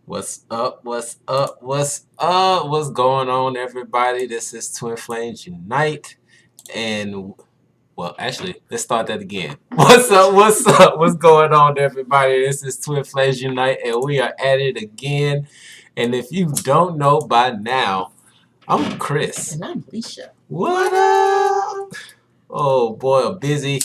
What's up? What's up? What's up? What's going on, everybody? This is Twin Flames Unite. And, well, actually, let's start that again. What's up? What's up? What's going on, everybody? This is Twin Flames Unite, and we are at it again. And if you don't know by now, I'm Chris. And I'm Alicia. What up? Oh, boy, a busy,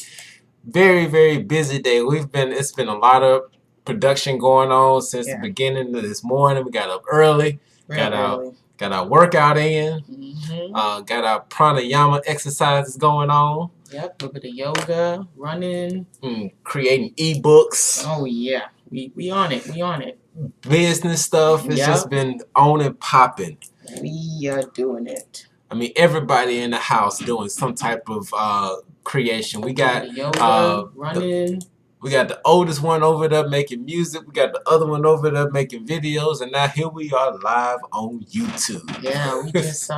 very, very busy day. It's been a lot of production going on since the beginning of this morning. We got up early, got our workout in, got our pranayama exercises going on. Yep, a little bit of yoga, running, creating ebooks. Oh yeah, we on it. We on it. Business stuff. It's just been on and popping. We are doing it. I mean, everybody in the house doing some type of creation. We got yoga, running. We got the oldest one over there making music. We got the other one over there making videos. And now here we are live on YouTube. Yeah, we just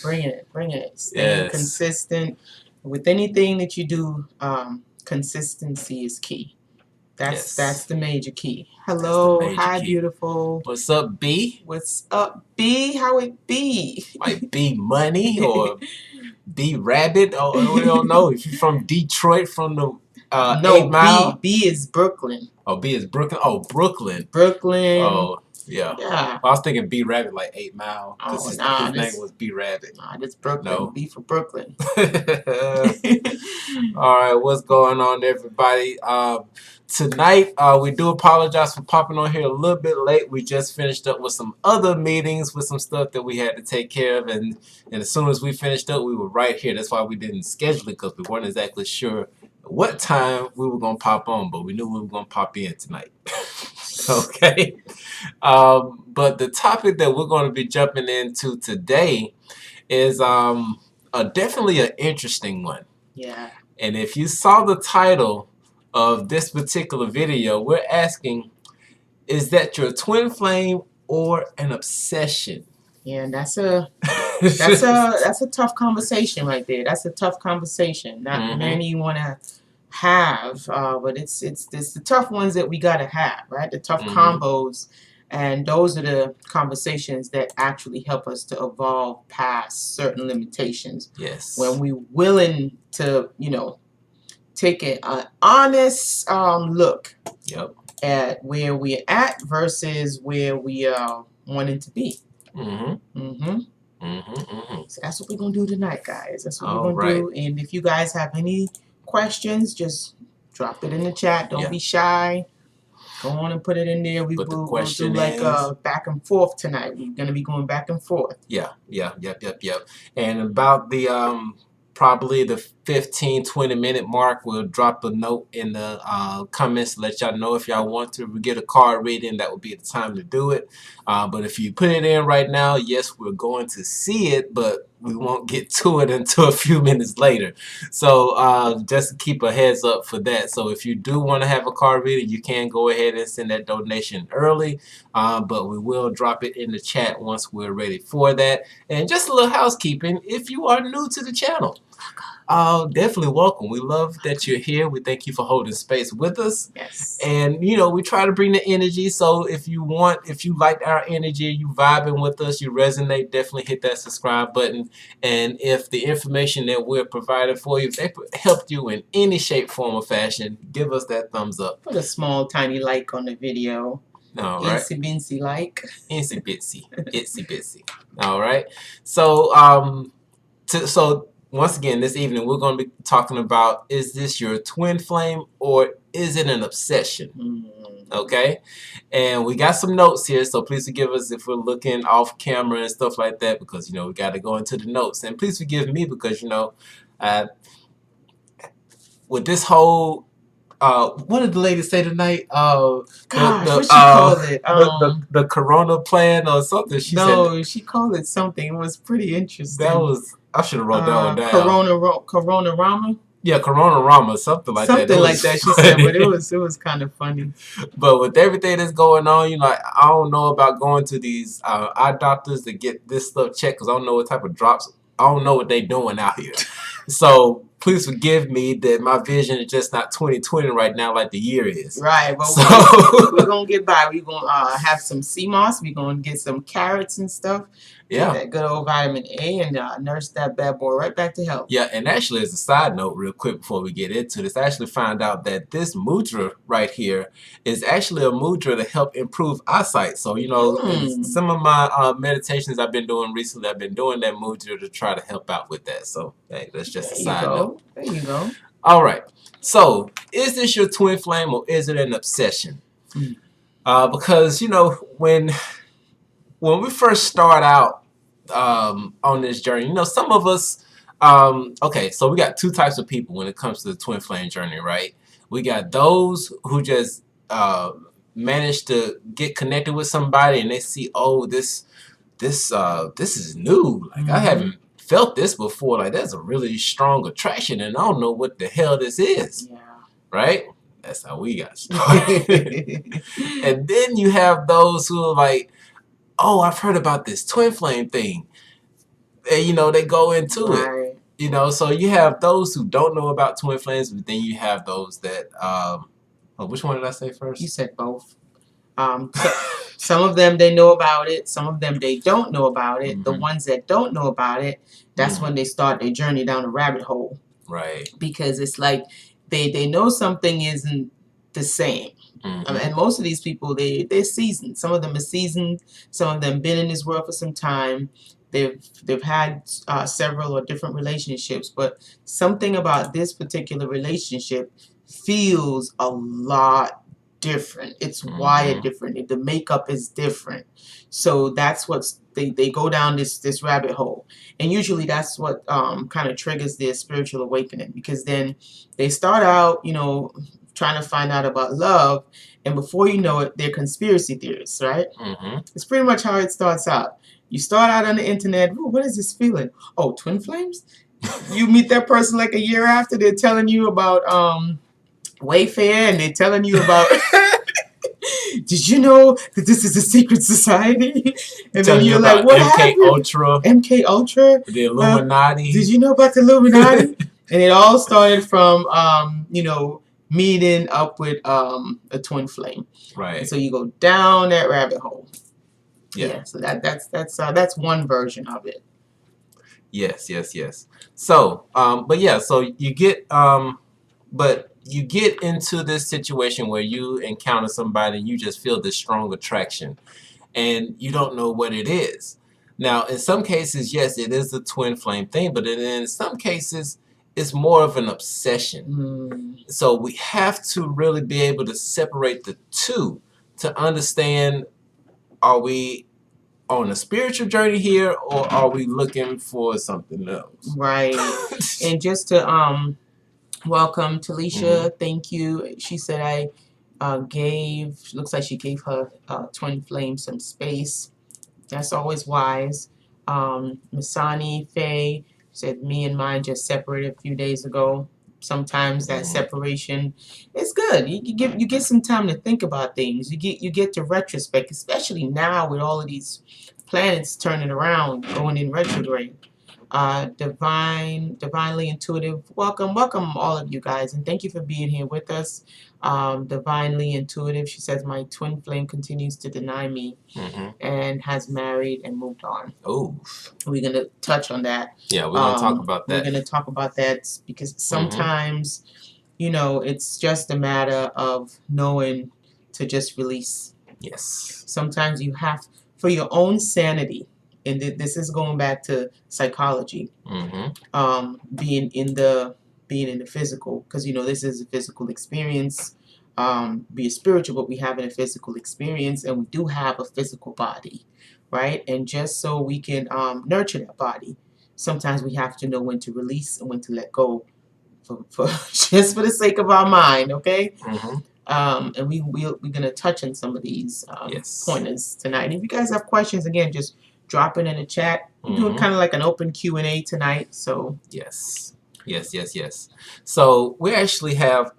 bring it. Staying consistent. With anything that you do, consistency is key. That's the major key. Hello, hi, beautiful. What's up, B? What's up, B? How it be? Might be money or B rabbit. Or we don't know. If you're from Detroit, from the no, 8 Mile. B is Brooklyn. Oh, B is Brooklyn. Oh, Brooklyn. Brooklyn. Oh, yeah. Yeah. I was thinking B Rabbit like 8 Mile. Oh, his name was B Rabbit. Nah, that's Brooklyn. No. B for Brooklyn. All right, what's going on, everybody? Tonight, we do apologize for popping on here a little bit late. We just finished up with some other meetings with some stuff that we had to take care of, and as soon as we finished up, we were right here. That's why we didn't schedule it, because we weren't exactly sure what time we were going to pop on, but we knew we were going to pop in tonight. Okay. But the topic that we're going to be jumping into today is definitely an interesting one. Yeah. And if you saw the title of this particular video, we're asking, is that your twin flame or an obsession? Yeah, that's a tough conversation right there. That's a tough conversation. Not many want to have, but it's the tough ones that we gotta have, right? The tough combos, and those are the conversations that actually help us to evolve past certain limitations. Yes. When we're willing to, take an honest look. Yep. At where we're at versus where we are wanting to be. So that's what we're gonna do tonight, guys. That's what we're gonna do. And if you guys have any questions, just drop it in the chat. Don't be shy. Go on and put it in there. We'll do like back and forth tonight. We're gonna be going back and forth. Yep. And about the probably the 15-20 minute mark, we'll drop a note in the comments to let y'all know if y'all want to get a card reading. That would be the time to do it. But if you put it in right now, yes, we're going to see it, but we won't get to it until a few minutes later. So just keep a heads up for that. So if you do want to have a card reading, you can go ahead and send that donation early, but we will drop it in the chat once we're ready for that. And just a little housekeeping, if you are new to the channel, definitely welcome. We love that you're here. We thank you for holding space with us. Yes. And we try to bring the energy. So if you like our energy, you vibing with us, you resonate, definitely hit that subscribe button. And if the information that we're providing for you, if they helped you in any shape, form, or fashion, give us that thumbs up. Put a small, tiny like on the video. All right. Itsy bitsy like. Itsy bitsy. Itsy bitsy. All right. So once again, this evening, we're going to be talking about, is this your twin flame or is it an obsession? Okay? And we got some notes here, so please forgive us if we're looking off camera and stuff like that, because, we got to go into the notes. And please forgive me because, with this whole, what did the lady say tonight? Gosh, what she called it? The Corona plan or something. She called it something. It was pretty interesting. I should have wrote that one down. Corona-rama? Yeah, Corona-rama, something like that. Something like that, she said, but it was kind of funny. But with everything that's going on, I don't know about going to these eye doctors to get this stuff checked, because I don't know what type of drops, I don't know what they doing out here. So please forgive me that my vision is just not 20/20 right now like the year is. Right, but so, we're going to get by. We're going to have some sea moss. We're going to get some carrots and stuff. Yeah. Get that good old vitamin A and nurse that bad boy right back to health. Yeah, and actually, as a side note, real quick before we get into this, I actually found out that this mudra right here is actually a mudra to help improve eyesight. So, you know, some of my meditations I've been doing recently, I've been doing that mudra to try to help out with that. So, hey, that's just a side note. There you go. All right. So, is this your twin flame or is it an obsession? Because, you know, when we first start out on this journey, you know, some of us, okay, so we got two types of people when it comes to the twin flame journey, right? We got those who just manage to get connected with somebody and they see, oh, this is new. Like, I haven't felt this before. Like, there's a really strong attraction and I don't know what the hell this is. Yeah. Right? That's how we got started. And then you have those who are like, oh, I've heard about this twin flame thing. And, you know, they go into it. You know, so you have those who don't know about twin flames, but then you have those that, which one did I say first? You said both. Some of them, they know about it. Some of them, they don't know about it. The ones that don't know about it, that's when they start their journey down a rabbit hole. Right. Because it's like they know something isn't the same. And most of these people, they're seasoned. Some of them are seasoned. Some of them been in this world for some time. They've had several or different relationships, but something about this particular relationship feels a lot different. It's wired different. The makeup is different. So that's what's they go down this rabbit hole, and usually that's what kind of triggers their spiritual awakening, because then they start out, you know, trying to find out about love, and before you know it, they're conspiracy theorists, right? It's pretty much how it starts out. You start out on the internet, ooh, what is this feeling? Oh, twin flames? You meet that person like a year after, they're telling you about Wayfair, and they're telling you about did you know that this is a secret society? And then you're like, what happened? MK Ultra? The Illuminati. Did you know about the Illuminati? And it all started from you know, meeting up with a twin flame. Right. And so you go down that rabbit hole. Yeah. So that's one version of it. Yes. So, but yeah, so you get you get into this situation where you encounter somebody and you just feel this strong attraction and you don't know what it is. Now, in some cases, yes, it is a twin flame thing, but in some cases, it's more of an obsession. So we have to really be able to separate the two to understand, are we on a spiritual journey here or are we looking for something else? Right. And just to welcome Talisha, thank you. She said looks like she gave her twin flame some space. That's always wise. Masani Faye said, me and mine just separated a few days ago. Sometimes that separation is good. You get some time to think about things. You get to retrospect, especially now with all of these planets turning around, going in retrograde. Divinely intuitive, welcome all of you guys, and thank you for being here with us. Divinely intuitive, she says, my twin flame continues to deny me and has married and moved on. Oh, we're gonna touch on that. Yeah, we're gonna talk about that. We're gonna talk about that because sometimes, you know, it's just a matter of knowing to just release. Yes. Sometimes you have, for your own sanity. And this is going back to psychology, being in the physical, because, you know, this is a physical experience. Be spiritual, but we have a physical experience, and we do have a physical body, right? And just so we can nurture that body, sometimes we have to know when to release and when to let go, for just for the sake of our mind, okay? And we're gonna touch on some of these pointers tonight. And if you guys have questions, again, just drop it in the chat. We're doing kind of like an open Q&A tonight. So yes. So we actually have,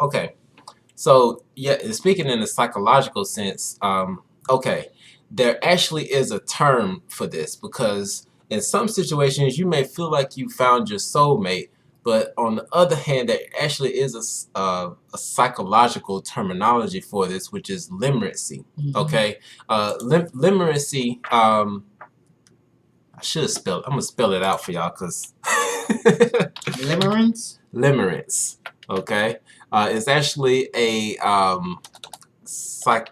so yeah, speaking in the psychological sense, there actually is a term for this, because in some situations you may feel like you found your soulmate, But on the other hand, there actually is a psychological terminology for this, which is limerence. Okay, limerence. I should have spelled. I'm gonna spell it out for y'all because limerence. Limerence. Okay, it's actually a psych.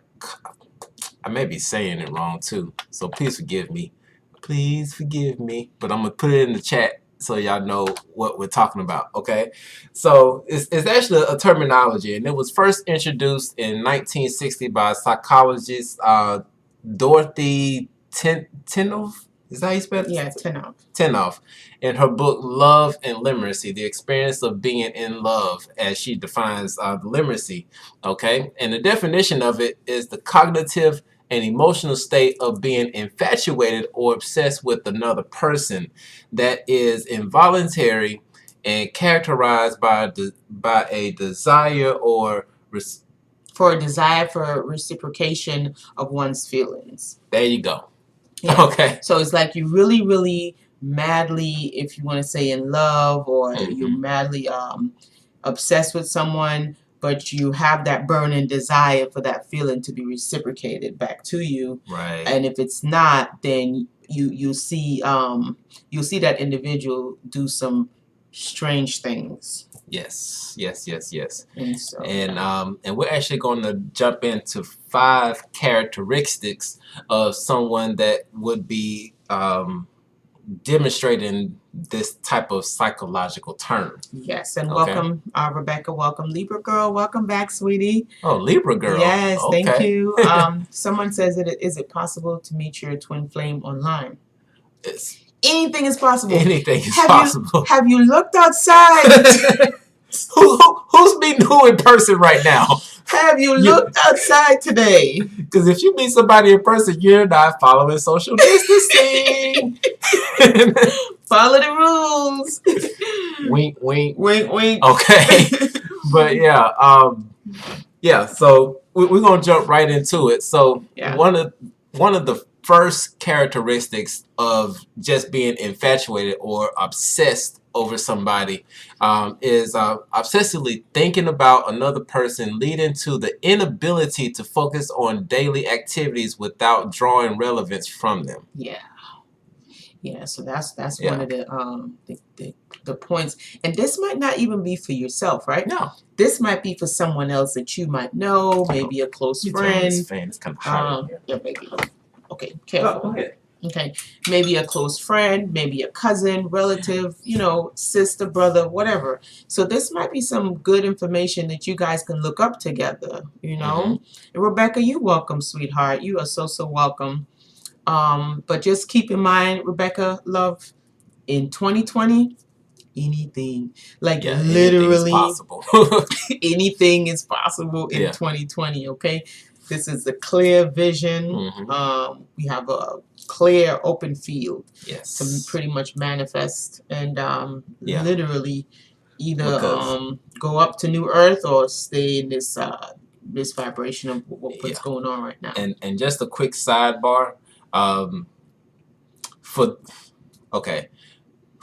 I may be saying it wrong too, so please forgive me. Please forgive me, but I'm gonna put it in the chat so y'all know what we're talking about. Okay, so it's actually a terminology, and it was first introduced in 1960 by psychologist Dorothy Tenoff. Is that how you spell it? Yeah, Tenoff. Tenoff, in her book Love and Limerence, the experience of being in love, as she defines limerence. Okay, and the definition of it is the cognitive and emotional state of being infatuated or obsessed with another person that is involuntary and characterized by a desire or for reciprocation of one's feelings. There you go. Yeah. Okay. So it's like you really, really madly, if you want to say in love, or you're madly obsessed with someone, but you have that burning desire for that feeling to be reciprocated back to you. Right. And if it's not, then you'll see that individual do some strange things. Yes. And so, and we're actually going to jump into 5 characteristics of someone that would be demonstrating this type of psychological term. Yes, and welcome, Rebecca. Welcome, Libra girl. Welcome back, sweetie. Oh, Libra girl. Yes, okay. Thank you. Someone says is it possible to meet your twin flame online? Anything is possible. Anything is possible. Have you looked outside? Who's meeting who in person right now? Have you looked outside today? Because if you meet somebody in person, you're not following social distancing. Follow the rules. Wink, wink. Wink, wink. Okay. But yeah. So we're gonna jump right into it. So one of the first characteristics of just being infatuated or obsessed over somebody is obsessively thinking about another person, leading to the inability to focus on daily activities without drawing relevance from them. Yeah, so that's one of the points. And this might not even be for yourself, right? No. This might be for someone else that you might know, maybe a close friend. It's kind of hard. Yeah, maybe. Okay, careful. Oh, okay. Okay, maybe a close friend, maybe a cousin, relative, sister, brother, whatever. So this might be some good information that you guys can look up together, And Rebecca, you're welcome, sweetheart. You are so welcome. But just keep in mind, Rebecca, love, in 2020, anything, literally anything is possible. anything is possible in 2020, okay? This is a clear vision. We have a clear open field to pretty much manifest and literally either go up to new earth or stay in this vibration of what's going on right now. And just a quick sidebar, for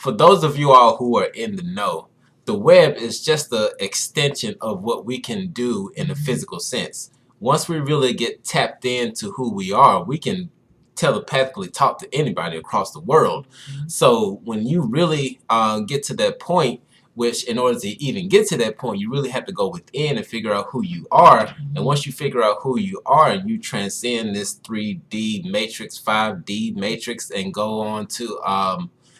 those of you all who are in the know, the web is just the extension of what we can do in a physical sense. Once we really get tapped into who we are, we can telepathically talk to anybody across the world. So when you really get to that point, which in order to even get to that point, you really have to go within and figure out who you are. And once you figure out who you are and you transcend this 3D matrix, 5D matrix, and go on to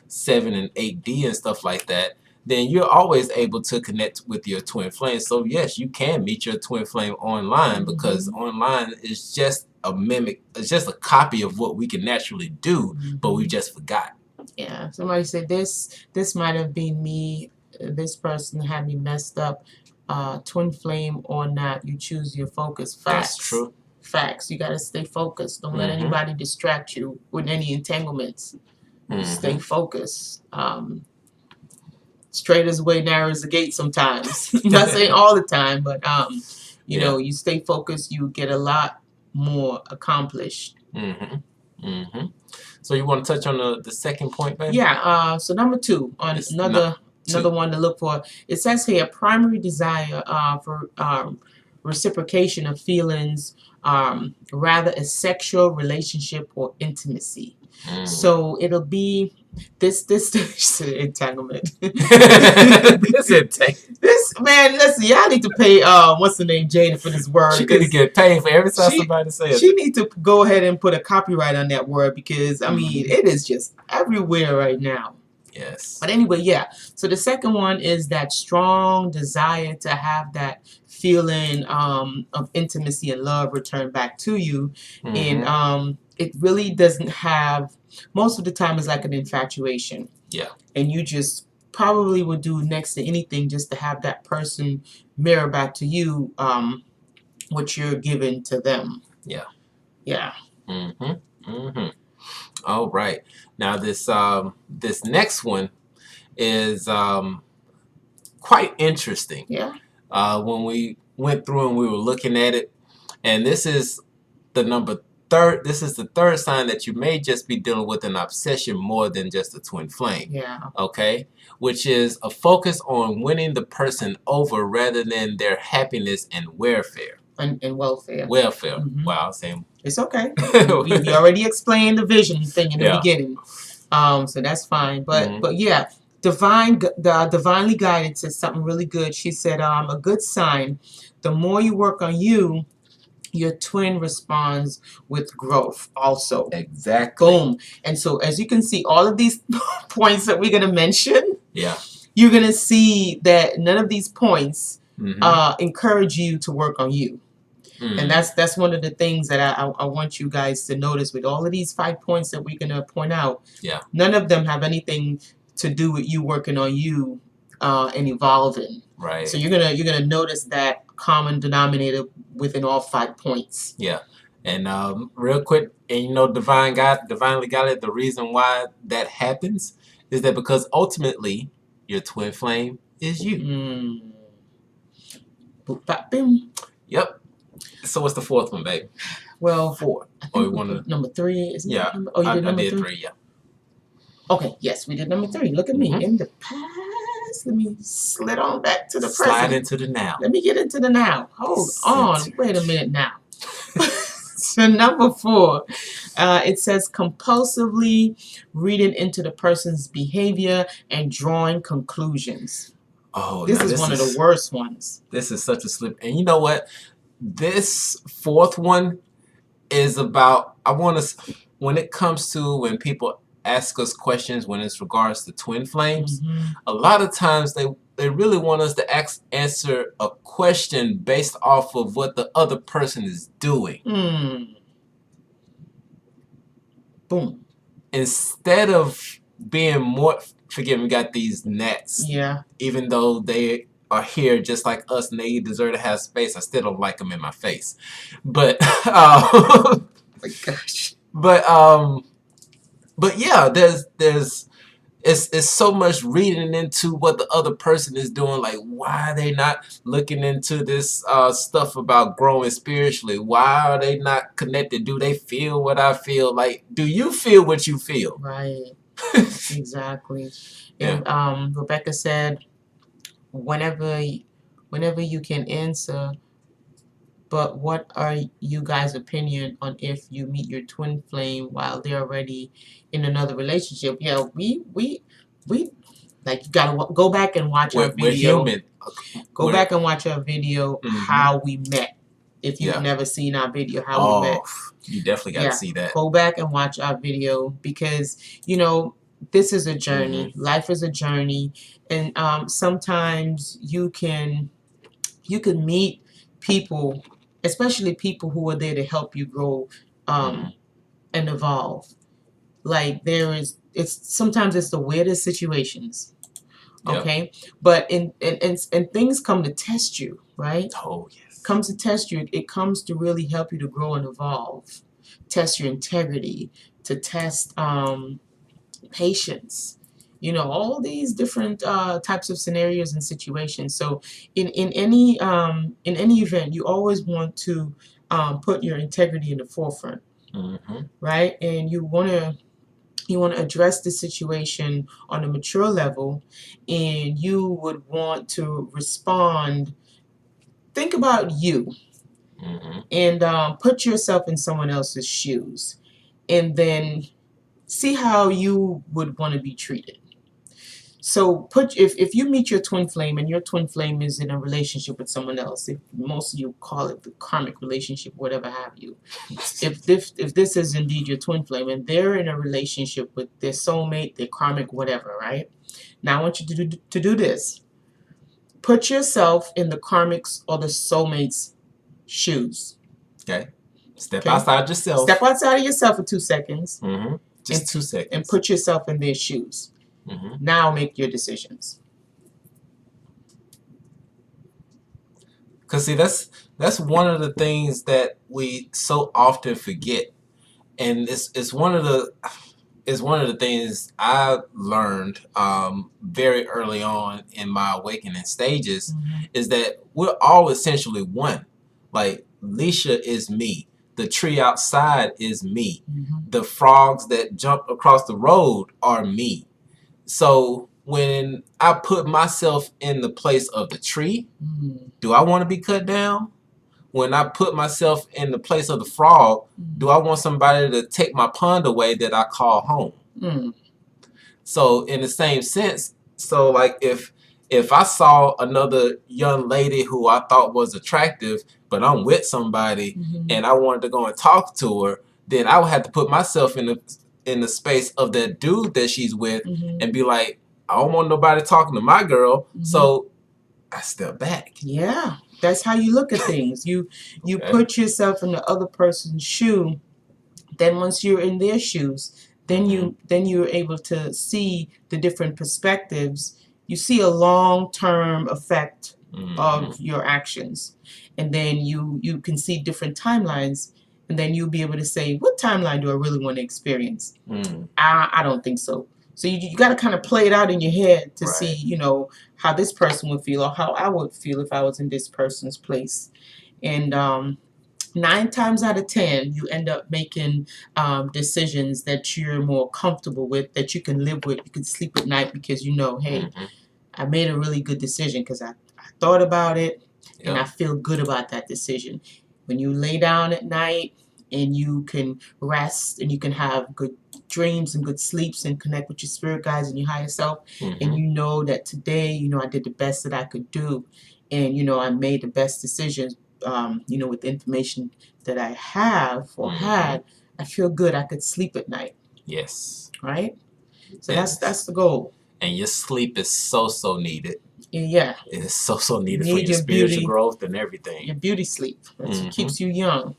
7 and 8D and stuff like that, then you're always able to connect with your twin flame. So yes, you can meet your twin flame online, because online is just a mimic, it's just a copy of what we can naturally do, but we just forgot. Yeah, somebody said this might have been me. This person had me messed up. Twin flame or not, you choose your focus. Facts. That's true. Facts. You got to stay focused. Don't let anybody distract you with any entanglements. Stay focused. Straight as the way, narrow as the gate sometimes. I'm not saying all the time, but you know, you stay focused, you get a lot more accomplished. So you want to touch on the second point, baby? Yeah, so number 2, on Another one to look for. It says here primary desire for reciprocation of feelings, rather a sexual relationship or intimacy. So it'll be this entanglement. This man, listen, y'all need to pay what's the name, Jada, for this word. She need to get paid for every time somebody says She need to go ahead and put a copyright on that word because I mean it is just everywhere right now. Yes. But anyway, yeah. So the second one is that strong desire to have that feeling of intimacy and love return back to you. And it really doesn't have, most of the time it's like an infatuation. Yeah. And you just probably would do next to anything just to have that person mirror back to you what you're giving to them. Yeah. Yeah. All right. Now this this next one is quite interesting. Yeah. When we went through and we were looking at it, and this is the third. This is the third sign that you may just be dealing with an obsession more than just a twin flame. Yeah. Okay. Which is a focus on winning the person over rather than their happiness and welfare. And welfare. Welfare. Wow, I'm saying it's okay. we already explained the vision thing in the beginning, so that's fine. But yeah, divinely guided said something really good. She said, a good sign. The more you work on you, your twin responds with growth. Also, exactly. Boom. And so, as you can see, all of these points that we're gonna mention. Yeah. You're gonna see that none of these points encourage you to work on you. And that's one of the things that I want you guys to notice with all of these 5 points that we're gonna point out. Yeah. None of them have anything to do with you working on you and evolving. Right. So you're gonna notice that common denominator within all 5 points. Yeah. And real quick, and you know, divinely guided. The reason why that happens is that because ultimately your twin flame is you. Boop, bop, boom. Yep. So what's the fourth one, babe? Well, 4. I think number 3 is. Yeah. Oh, you did number I did 3? 3. Yeah. Okay. Yes, we did number 3. Look at me in the past. Let me slid on back to the present. Slide into the now. Let me get into the now. Hold on. Wait a minute now. So number 4, it says compulsively reading into the person's behavior and drawing conclusions. Oh, this is one of the worst ones. This is such a slip. And you know what? This 4th one is about, when it comes to when people ask us questions when it's regards to twin flames, a lot of times they really want us to answer a question based off of what the other person is doing. Boom. Instead of being more, forgive me, got these gnats. Yeah. Even though they are here just like us and they deserve to have space, I still don't like them in my face. But, oh my gosh. But yeah, it's so much reading into what the other person is doing. Like, why are they not looking into this stuff about growing spiritually? Why are they not connected? Do they feel what I feel? Like, do you feel what you feel? Right. Exactly. And Rebecca said, whenever you can answer, but what are you guys' opinion on if you meet your twin flame while they're already in another relationship? Yeah, we like, you gotta go back and watch our video. We're human. Go back and watch our video how we met. If you've never seen our video how we met, you definitely got to see that. Go back and watch our video because you know this is a journey. Life is a journey, and sometimes you can meet people, especially people who are there to help you grow and evolve. Like sometimes it's the weirdest situations, okay? But and things come to test you, right? Oh yes. Comes to test you. It comes to really help you to grow and evolve, test your integrity, to test patience. You know, all these different types of scenarios and situations. So in any event, you always want to put your integrity in the forefront, right? And you want You want to address the situation on a mature level, and you would want to respond. Think about you, and put yourself in someone else's shoes, and then see how you would want to be treated. So if you meet your twin flame and your twin flame is in a relationship with someone else, if most of you call it the karmic relationship, whatever have you, if this is indeed your twin flame and they're in a relationship with their soulmate, their karmic, whatever, right? Now I want you to do this. Put yourself in the karmic's or the soulmate's shoes. Okay. Step outside yourself. Step outside of yourself for 2 seconds. Just 2 seconds. And put yourself in their shoes. Now make your decisions. Cause see, that's one of the things that we so often forget, and it's one of the things I learned very early on in my awakening stages, is that we're all essentially one. Like Leisha is me. The tree outside is me. The frogs that jump across the road are me. So when I put myself in the place of the tree, do I want to be cut down? When I put myself in the place of the frog, do I want somebody to take my pond away that I call home? So in the same sense, so like if I saw another young lady who I thought was attractive, but I'm with somebody and I wanted to go and talk to her, then I would have to put myself in the space of that dude that she's with and be like, I don't want nobody talking to my girl, so I step back. Yeah, that's how you look at things. You put yourself in the other person's shoe. Then once you're in their shoes, then you're able to see the different perspectives. You see a long-term effect of your actions, and then you can see different timelines. And then you'll be able to say, what timeline do I really want to experience? I don't think so. So you got to kind of play it out in your head to see, how this person would feel or how I would feel if I was in this person's place. And 9 times out of 10, you end up making decisions that you're more comfortable with, that you can live with. You can sleep at night because hey, I made a really good decision because I thought about it and I feel good about that decision. When you lay down at night and you can rest and you can have good dreams and good sleeps and connect with your spirit guides and your higher self, and you know that today, I did the best that I could do, and I made the best decisions, with the information that I have or had, I feel good. I could sleep at night. Yes. Right? So that's the goal. And your sleep is so needed. Yeah. It is so needed for your spiritual growth and everything. Your beauty sleep. It keeps you young.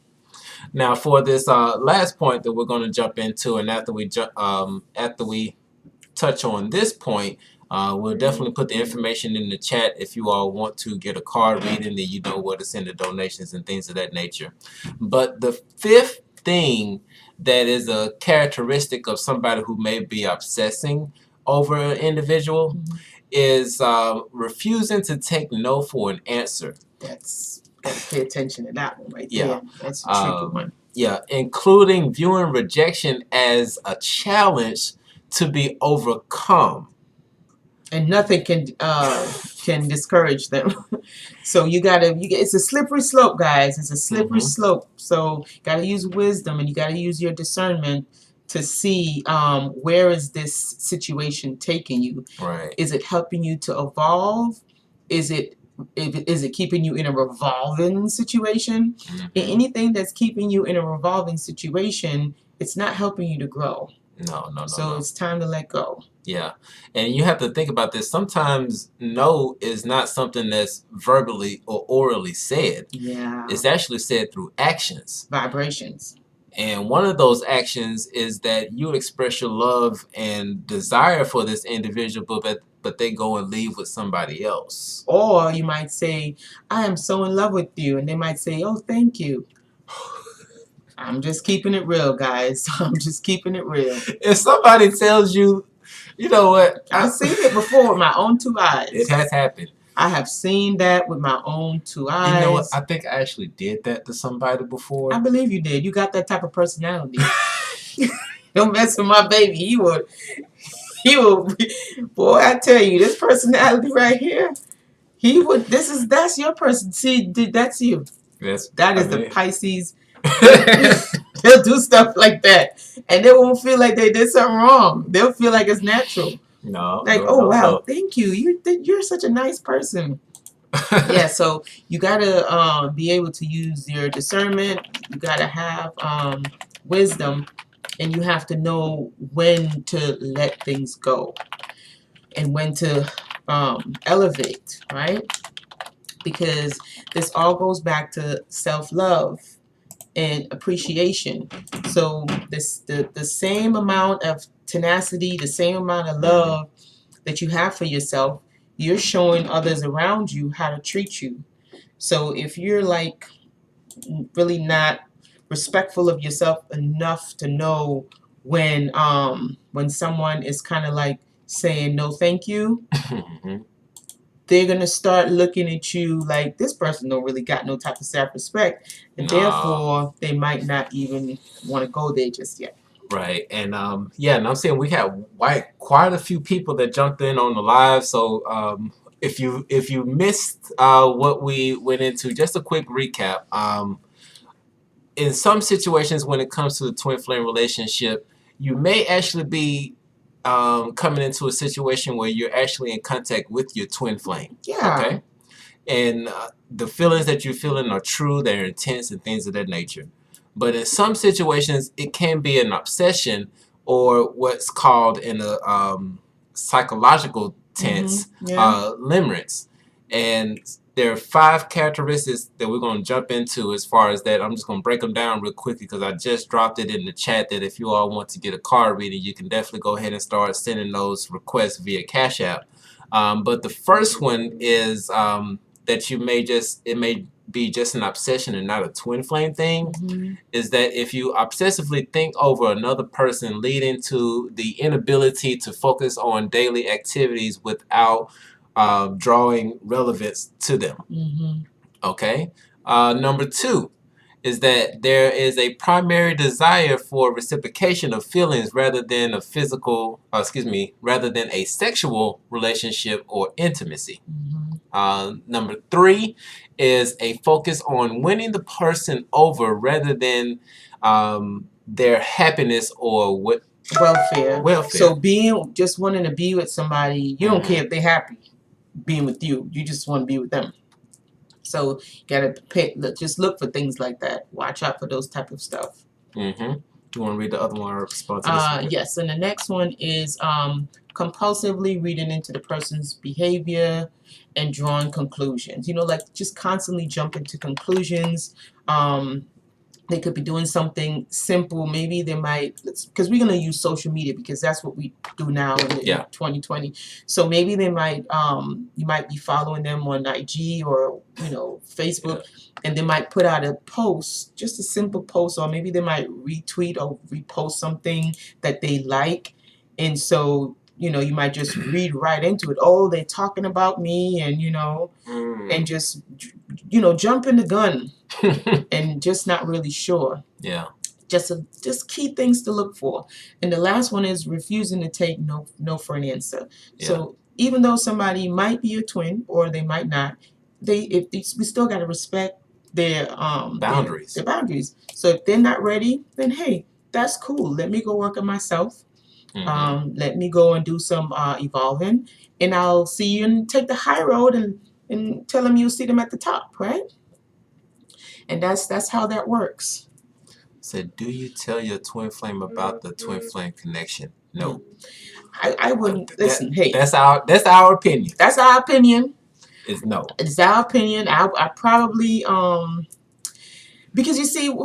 Now, for this last point that we're going to jump into, and after we touch on this point, we'll definitely put the information in the chat if you all want to get a card reading, then you know where to send the donations and things of that nature. But the 5th thing that is a characteristic of somebody who may be obsessing over an individual is refusing to take no for an answer. Pay attention to that one right there. That's a tricky one. Yeah, including viewing rejection as a challenge to be overcome. And nothing can discourage them. So it's a slippery slope, guys. It's a slippery slope. So you gotta use wisdom and you gotta use your discernment to see where is this situation taking you. Right. Is it helping you to evolve? Is it keeping you in a revolving situation? Anything that's keeping you in a revolving situation, it's not helping you to grow. No. So it's time to let go. Yeah. And you have to think about this. Sometimes no is not something that's verbally or orally said. Yeah. It's actually said through actions. Vibrations. And one of those actions is that you express your love and desire for this individual, but they go and leave with somebody else. Or you might say, I am so in love with you. And they might say, oh, thank you. I'm just keeping it real, guys. I'm just keeping it real. If somebody tells you, you know what? I've seen it before with my own 2 eyes. It has happened. I have seen that with my own 2 eyes. You know what? I think I actually did that to somebody before. I believe you did. You got that type of personality. Don't mess with my baby. He would, boy, I tell you, this personality right here, that's your person. See, that's you. Yes, That is the Pisces. They'll do stuff like that, and they won't feel like they did something wrong. They'll feel like it's natural. No, like, no, oh no, wow, no. thank you. You're such a nice person. Yeah, so you gotta be able to use your discernment. You gotta have wisdom, and you have to know when to let things go and when to elevate, right? Because this all goes back to self-love and appreciation. So the same amount of tenacity, the same amount of love that you have for yourself, you're showing others around you how to treat you. So if you're like really not respectful of yourself enough to know when someone is kind of like saying no thank you, they're gonna start looking at you like this person don't really got no type of self-respect, and therefore they might not even want to go there just yet. Right, and yeah, and I'm saying we had quite a few people that jumped in on the live. So if you missed what we went into, just a quick recap. In some situations, when it comes to the twin flame relationship, you may actually be coming into a situation where you're actually in contact with your twin flame. Yeah. Okay. And the feelings that you're feeling are true, they're intense, and things of that nature. But in some situations, it can be an obsession, or what's called in a psychological tense, limerence. And there are 5 characteristics that we're going to jump into as far as that. I'm just going to break them down real quickly because I just dropped it in the chat that if you all want to get a card reading, you can definitely go ahead and start sending those requests via Cashapp. But the first one is that it may be just an obsession and not a twin flame thing, is that if you obsessively think over another person, leading to the inability to focus on daily activities without drawing relevance to them. Okay. Number 2 is that there is a primary desire for reciprocation of feelings rather than rather than a sexual relationship or intimacy. Number 3 is a focus on winning the person over rather than their happiness or welfare. So just wanting to be with somebody, you don't care if they're happy being with you. You just want to be with them. So you gotta just look for things like that. Watch out for those type of stuff. You want to read the other one or respond to this? Yes, and the next one is compulsively reading into the person's behavior and drawing conclusions. Like just constantly jumping to conclusions. They could be doing something simple. Maybe they might, because we're going to use social media because that's what we do now in 2020. So maybe they might, you might be following them on IG or, Facebook, and they might put out a post, just a simple post, or maybe they might retweet or repost something that they like. And so, you might just read right into it. Oh, they're talking about me, and, and just, jump in the gun. And just not really sure. Yeah. Just key things to look for. And the last one is refusing to take no for an answer. Yeah. So even though somebody might be a twin or they might not, we still got to respect their boundaries. Their boundaries. So if they're not ready, then hey, that's cool. Let me go work on myself. Let me go and do some evolving, and I'll see you and take the high road and tell them you'll see them at the top, right? And that's how that works. So do you tell your twin flame about the twin flame connection? No. I wouldn't listen. Hey, that's our opinion. That's our opinion. It's no. It's our opinion. I probably because you see,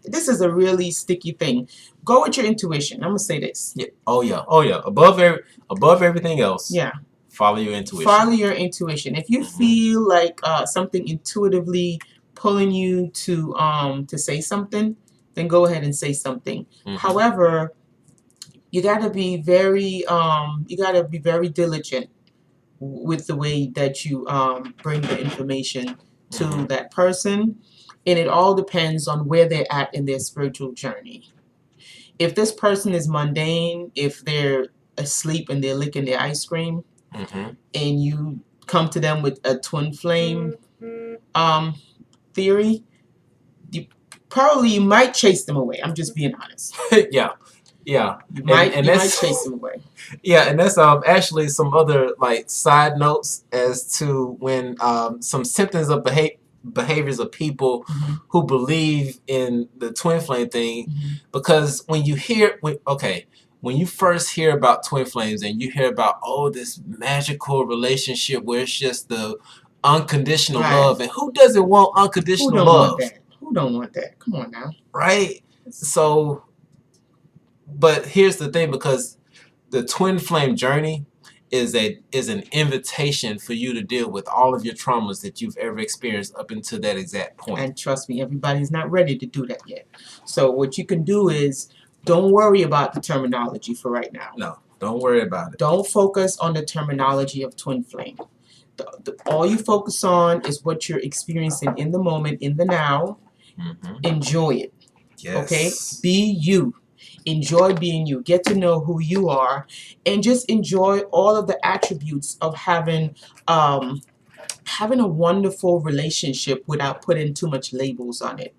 this is a really sticky thing. Go with your intuition. I'm gonna say this. Yeah. Oh yeah. Above everything else. Yeah. Follow your intuition. Follow your intuition. If you feel like something intuitively pulling you to say something, then go ahead and say something. However, you gotta be very diligent with the way that you bring the information to that person, and it all depends on where they're at in their spiritual journey. if this person is mundane, if they're asleep and they're licking their ice cream, and you come to them with a twin flame theory, you might chase them away. I'm just being honest. Yeah. You might chase them away. Yeah, and that's actually some other like side notes as to when some symptoms of behaviors of people who believe in the twin flame thing, because when you first hear about twin flames and you hear about this magical relationship where it's just the unconditional love, and who doesn't want unconditional love? Who don't want that? Come on now. Right? So, but here's the thing, because the twin flame journey is an invitation for you to deal with all of your traumas that you've ever experienced up until that exact point. And trust me, everybody's not ready to do that yet. So what you can do is don't worry about the terminology for right now. No, don't worry about it. Don't focus on the terminology of twin flame. All you focus on is what you're experiencing in the moment, in the now. Enjoy it. Yes. Okay? Be you. Enjoy being you. Get to know who you are, and just enjoy all of the attributes of having a wonderful relationship without putting too much labels on it.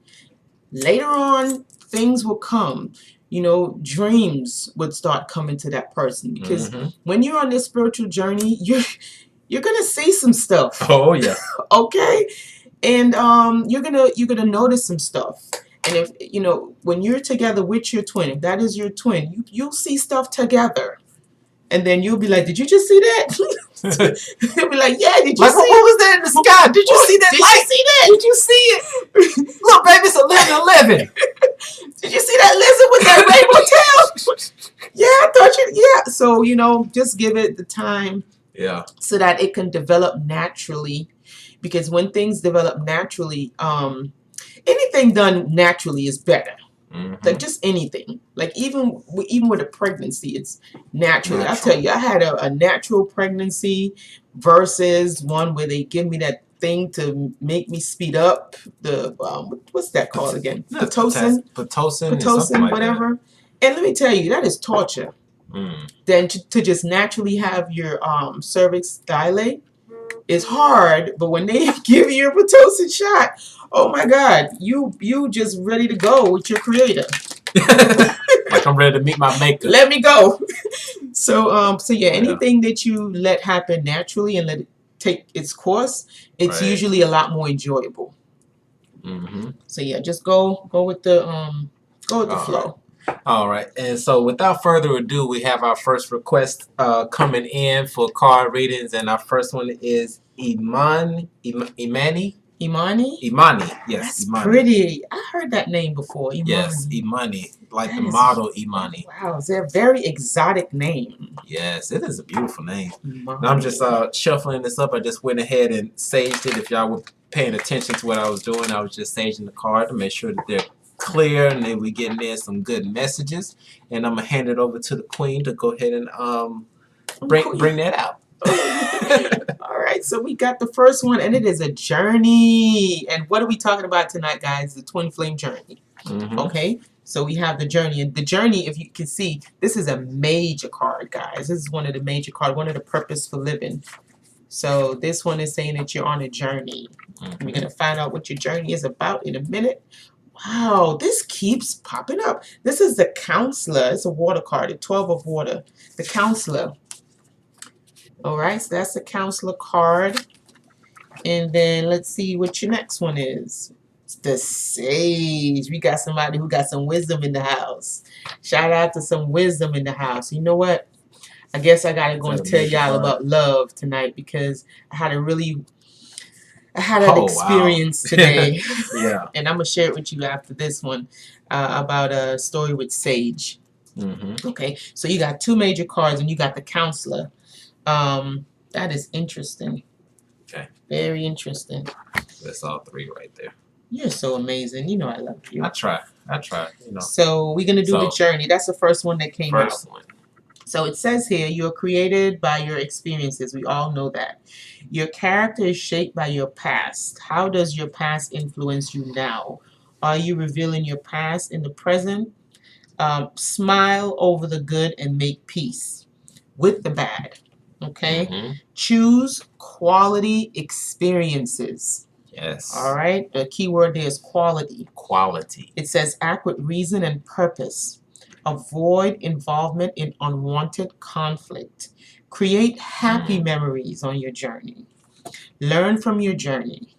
Later on, things will come. You know, dreams would start coming to that person, because when you're on this spiritual journey, you're gonna see some stuff. Oh yeah. Okay, and you're gonna notice some stuff. And if when you're together with your twin, if that is your twin, you'll see stuff together, and then you'll be like, "Did you just see that?" They'll be like, "Yeah, did you see? What was that in the sky? Did you see that? Did you see that? Did you see it? Look, baby, it's 11:11. Did you see that lizard with that rainbow tail? Yeah, I thought you. Yeah." So just give it the time. Yeah. So that it can develop naturally, because when things develop naturally, anything done naturally is better. Like just anything. Like even with a pregnancy, it's naturally. I'll tell you, I had a natural pregnancy versus one where they give me that thing to make me speed up. The what's that called again? Pitocin, whatever. And let me tell you, that is torture. Then to just naturally have your cervix dilate is hard, but when they give you your Pitocin shot, oh my God, you just ready to go with your creator. Like I'm ready to meet my maker. Let me go. So yeah, anything that you let happen naturally and let it take its course, it's usually a lot more enjoyable. So yeah, just go with the flow. All right, and so without further ado, we have our first request coming in for card readings, and our first one is Imani. Yes, that's Imani. Pretty. I heard that name before. Imani. Yes, Imani, like that the model Imani. Wow, it's a very exotic name. Yes, it is a beautiful name. Imani. Now I'm just shuffling this up. I just went ahead and saged it. If y'all were paying attention to what I was doing, I was just saging the card to make sure that they're clear and then we getting in some good messages. And I'm gonna hand it over to the Queen to go ahead and bring that out. All right, so we got the first one, and it is a journey. And what are we talking about tonight, guys? The twin flame journey. Okay, so we have the journey, and the journey, if you can see, this is a major card, guys. This is one of the major cards, one of the purpose for living. So this one is saying that you're on a journey. We're gonna find out what your journey is about in a minute. Wow, this keeps popping up. This is the Counselor. It's a water card, a 12 of water. The Counselor. All right, so that's the Counselor card. And then let's see what your next one is. It's the Sage. We got somebody who got some wisdom in the house. Shout out to some wisdom in the house. You know what? I guess I got to go and tell y'all about love tonight, because I had an experience today. Yeah. And I'm going to share it with you after this one about a story with Sage. Okay, so you got two major cards and you got the Counselor. That is interesting. Okay. Very interesting. That's all three right there. You're so amazing. You know I love you. I try. So we're going to do the journey. That's the first one that came out. First one. So it says here, you're created by your experiences. We all know that. Your character is shaped by your past. How does your past influence you now? Are you revealing your past in the present? Smile over the good and make peace with the bad. Okay? Mm-hmm. Choose quality experiences. Yes. All right? The key word there is quality. Quality. It says act with reason and purpose. Avoid involvement in unwanted conflict. Create happy memories on your journey. Learn from your journey.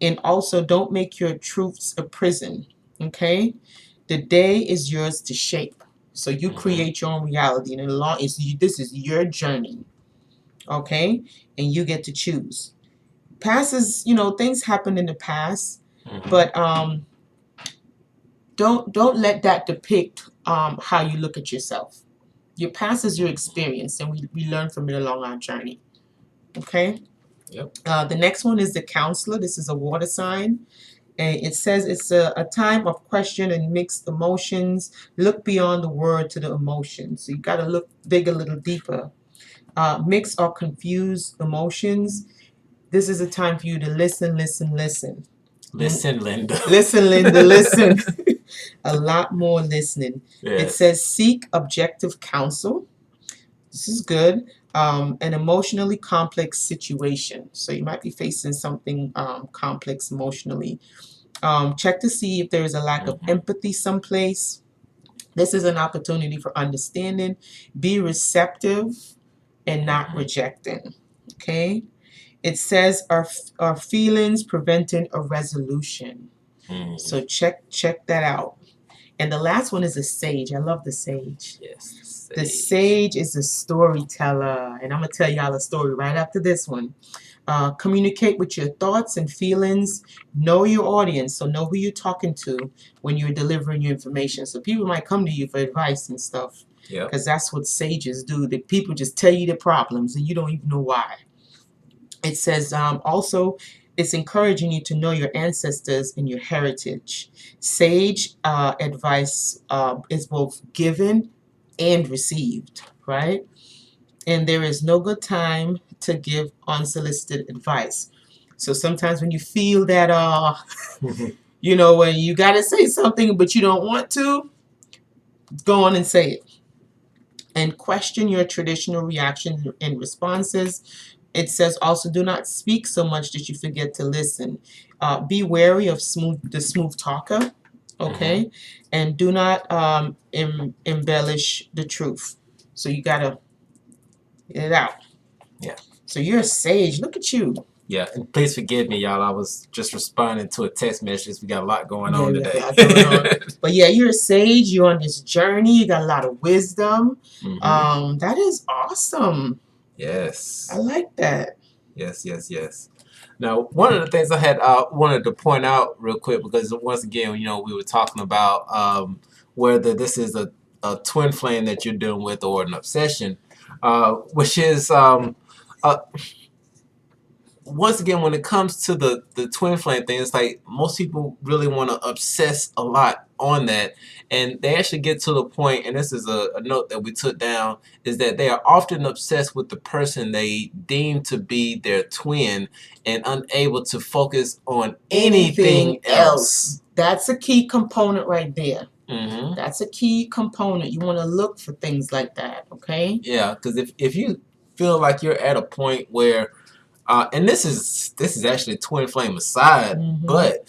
And also, don't make your truths a prison. Okay? The day is yours to shape. So you create your own reality. And this is your journey. Okay? And you get to choose. Past is, things happened in the past, but don't let that depict how you look at yourself. Your past is your experience, and we learn from it along our journey. Okay? Yep. The next one is the Counselor. This is a water sign. And it says it's a time of question and mixed emotions. Look beyond the word to the emotions. So you got to dig a little deeper. Mixed or confused emotions. This is a time for you to listen. Listen, Linda. Listen, Linda, listen. A lot more listening. Yes. It says seek objective counsel. This is good. An emotionally complex situation. So you might be facing something complex emotionally. Check to see if there is a lack of empathy someplace. This is an opportunity for understanding. Be receptive and not rejecting. Okay? It says our feelings preventing a resolution. So check that out. And the last one is a sage. I love the sage. Yes. The sage is a storyteller. And I'm going to tell y'all a story right after this one. Communicate with your thoughts and feelings. Know your audience. So know who you're talking to when you're delivering your information. So people might come to you for advice and stuff. Yeah. Because that's what sages do. The people just tell you the problems and you don't even know why. It says also it's encouraging you to know your ancestors and your heritage. Sage advice is both given and received, right? And there is no good time to give unsolicited advice. So sometimes when you feel that, when you got to say something but you don't want to, go on and say it. And question your traditional reactions and responses. It says also do not speak so much that you forget to listen. Be wary of the smooth talker, okay? And do not embellish the truth. So you got to get it out. Yeah. So you're a sage. Look at you. Yeah, and please forgive me, y'all. I was just responding to a text message. We got a lot going on today. But yeah, you're a sage. You're on this journey. You got a lot of wisdom. That is awesome. Yes. I like that. Yes. Now, one of the things I had wanted to point out real quick, because once again, we were talking about whether this is a twin flame that you're dealing with or an obsession, which is once again, when it comes to the twin flame thing, it's like most people really want to obsess a lot on that, and they actually get to the point, and this is a note that we took down, is that they are often obsessed with the person they deem to be their twin and unable to focus on anything else. That's a key component right there. Mm-hmm. That's a key component. You want to look for things like that, okay? Yeah, because if you feel like you're at a point where and this is actually twin flame aside, but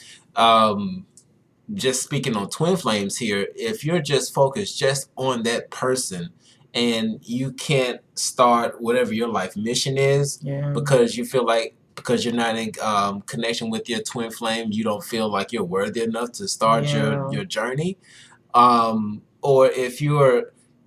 just speaking on twin flames here, if you're just focused just on that person and you can't start whatever your life mission is because you feel like because you're not in connection with your twin flame, you don't feel like you're worthy enough to start your journey, or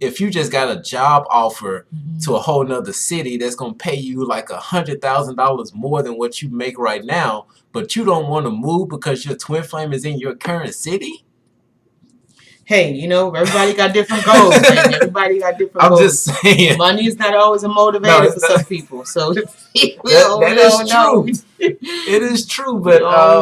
if you just got a job offer to a whole nother city that's going to pay you like $100,000 more than what you make right now, but you don't want to move because your twin flame is in your current city? Hey, everybody got different goals, man. Everybody got different goals. I'm just saying. Money is not always a motivator for some people. So that is true. It is true, but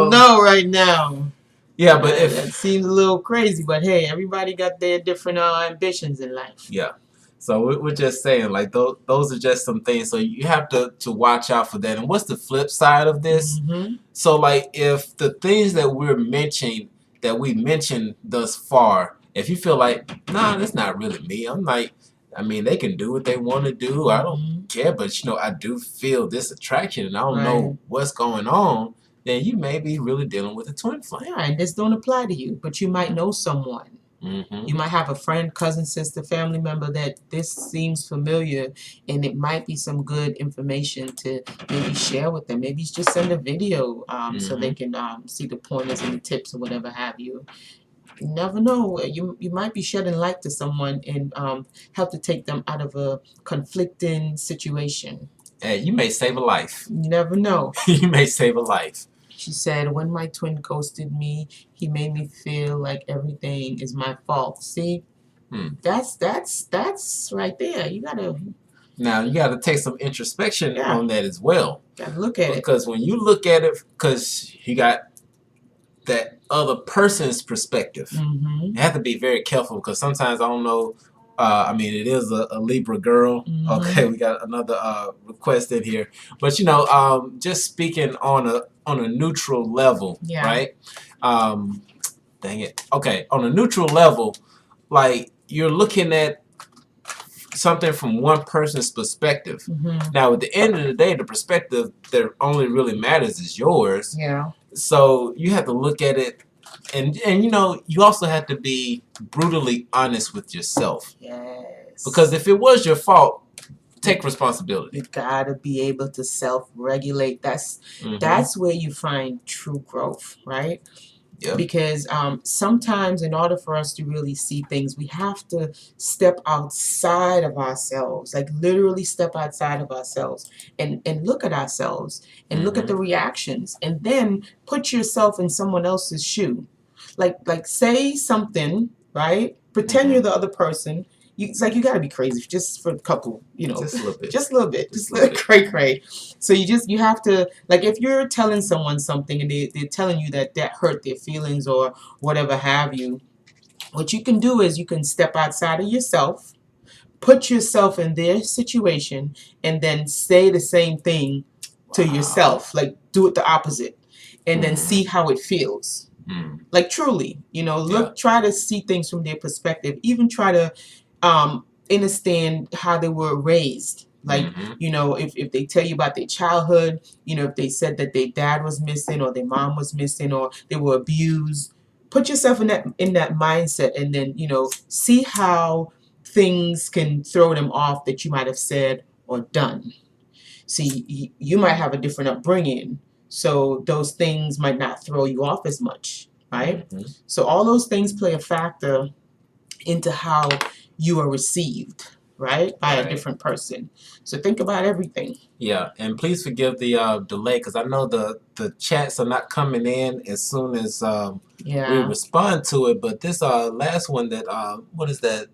no, right now. Yeah, but that seems a little crazy, but hey, everybody got their different ambitions in life. Yeah. So we're just saying, like, those are just some things. So you have to watch out for that. And what's the flip side of this? So, like, if the things that we mentioned thus far, If you feel like, nah, that's not really me. I'm like, I mean, they can do what they want to do. I don't care, but you know, I do feel this attraction, and I don't know what's going on. Then you may be really dealing with a twin flame. Yeah, and this don't apply to you, but you might know someone. You might have a friend, cousin, sister, family member that this seems familiar, and it might be some good information to maybe share with them. Maybe just send a video so they can see the pointers and the tips or whatever have you. You never know. You might be shedding light to someone and help to take them out of a conflicting situation. Hey, you may save a life. You never know. You may save a life. She said, when my twin ghosted me, he made me feel like everything is my fault. See, that's right there. You gotta take some introspection on that as well. Gotta look at it. Because when you look at it, because you got that other person's perspective, you have to be very careful, because sometimes I don't know. I mean, it is a Libra girl. Okay, we got another request in here, but you know, just speaking on a neutral level, right? Dang it. Okay, on a neutral level, like you're looking at something from one person's perspective. Now, at the end of the day, the perspective that only really matters is yours. Yeah. So you have to look at it. And you know, you also have to be brutally honest with yourself. Yes. Because if it was your fault, take responsibility. You gotta be able to self-regulate. That's where you find true growth, right? Yeah. Because sometimes in order for us to really see things, we have to step outside of ourselves, like literally step outside of ourselves and look at ourselves and look at the reactions, and then put yourself in someone else's shoe. Like say something, right? Pretend you're the other person. It's like you gotta be crazy just for a couple, you know, just a little bit, just a little cray. So you have to, like, if you're telling someone something and they're telling you that hurt their feelings or whatever have you, what you can do is you can step outside of yourself, put yourself in their situation, and then say the same thing to yourself. Like do it the opposite, and then see how it feels. Like truly, you know, try to see things from their perspective. Even try to understand how they were raised. Like, you know, if they tell you about their childhood, you know, if they said that their dad was missing or their mom was missing or they were abused, put yourself in that mindset, and then, you know, see how things can throw them off that you might have said or done. See, you might have a different upbringing, so those things might not throw you off as much, right? So all those things play a factor into how you are received, right, by a different person. So think about everything. Yeah, and please forgive the delay, because I know the chats are not coming in as soon as we respond to it. But this last one that what is that?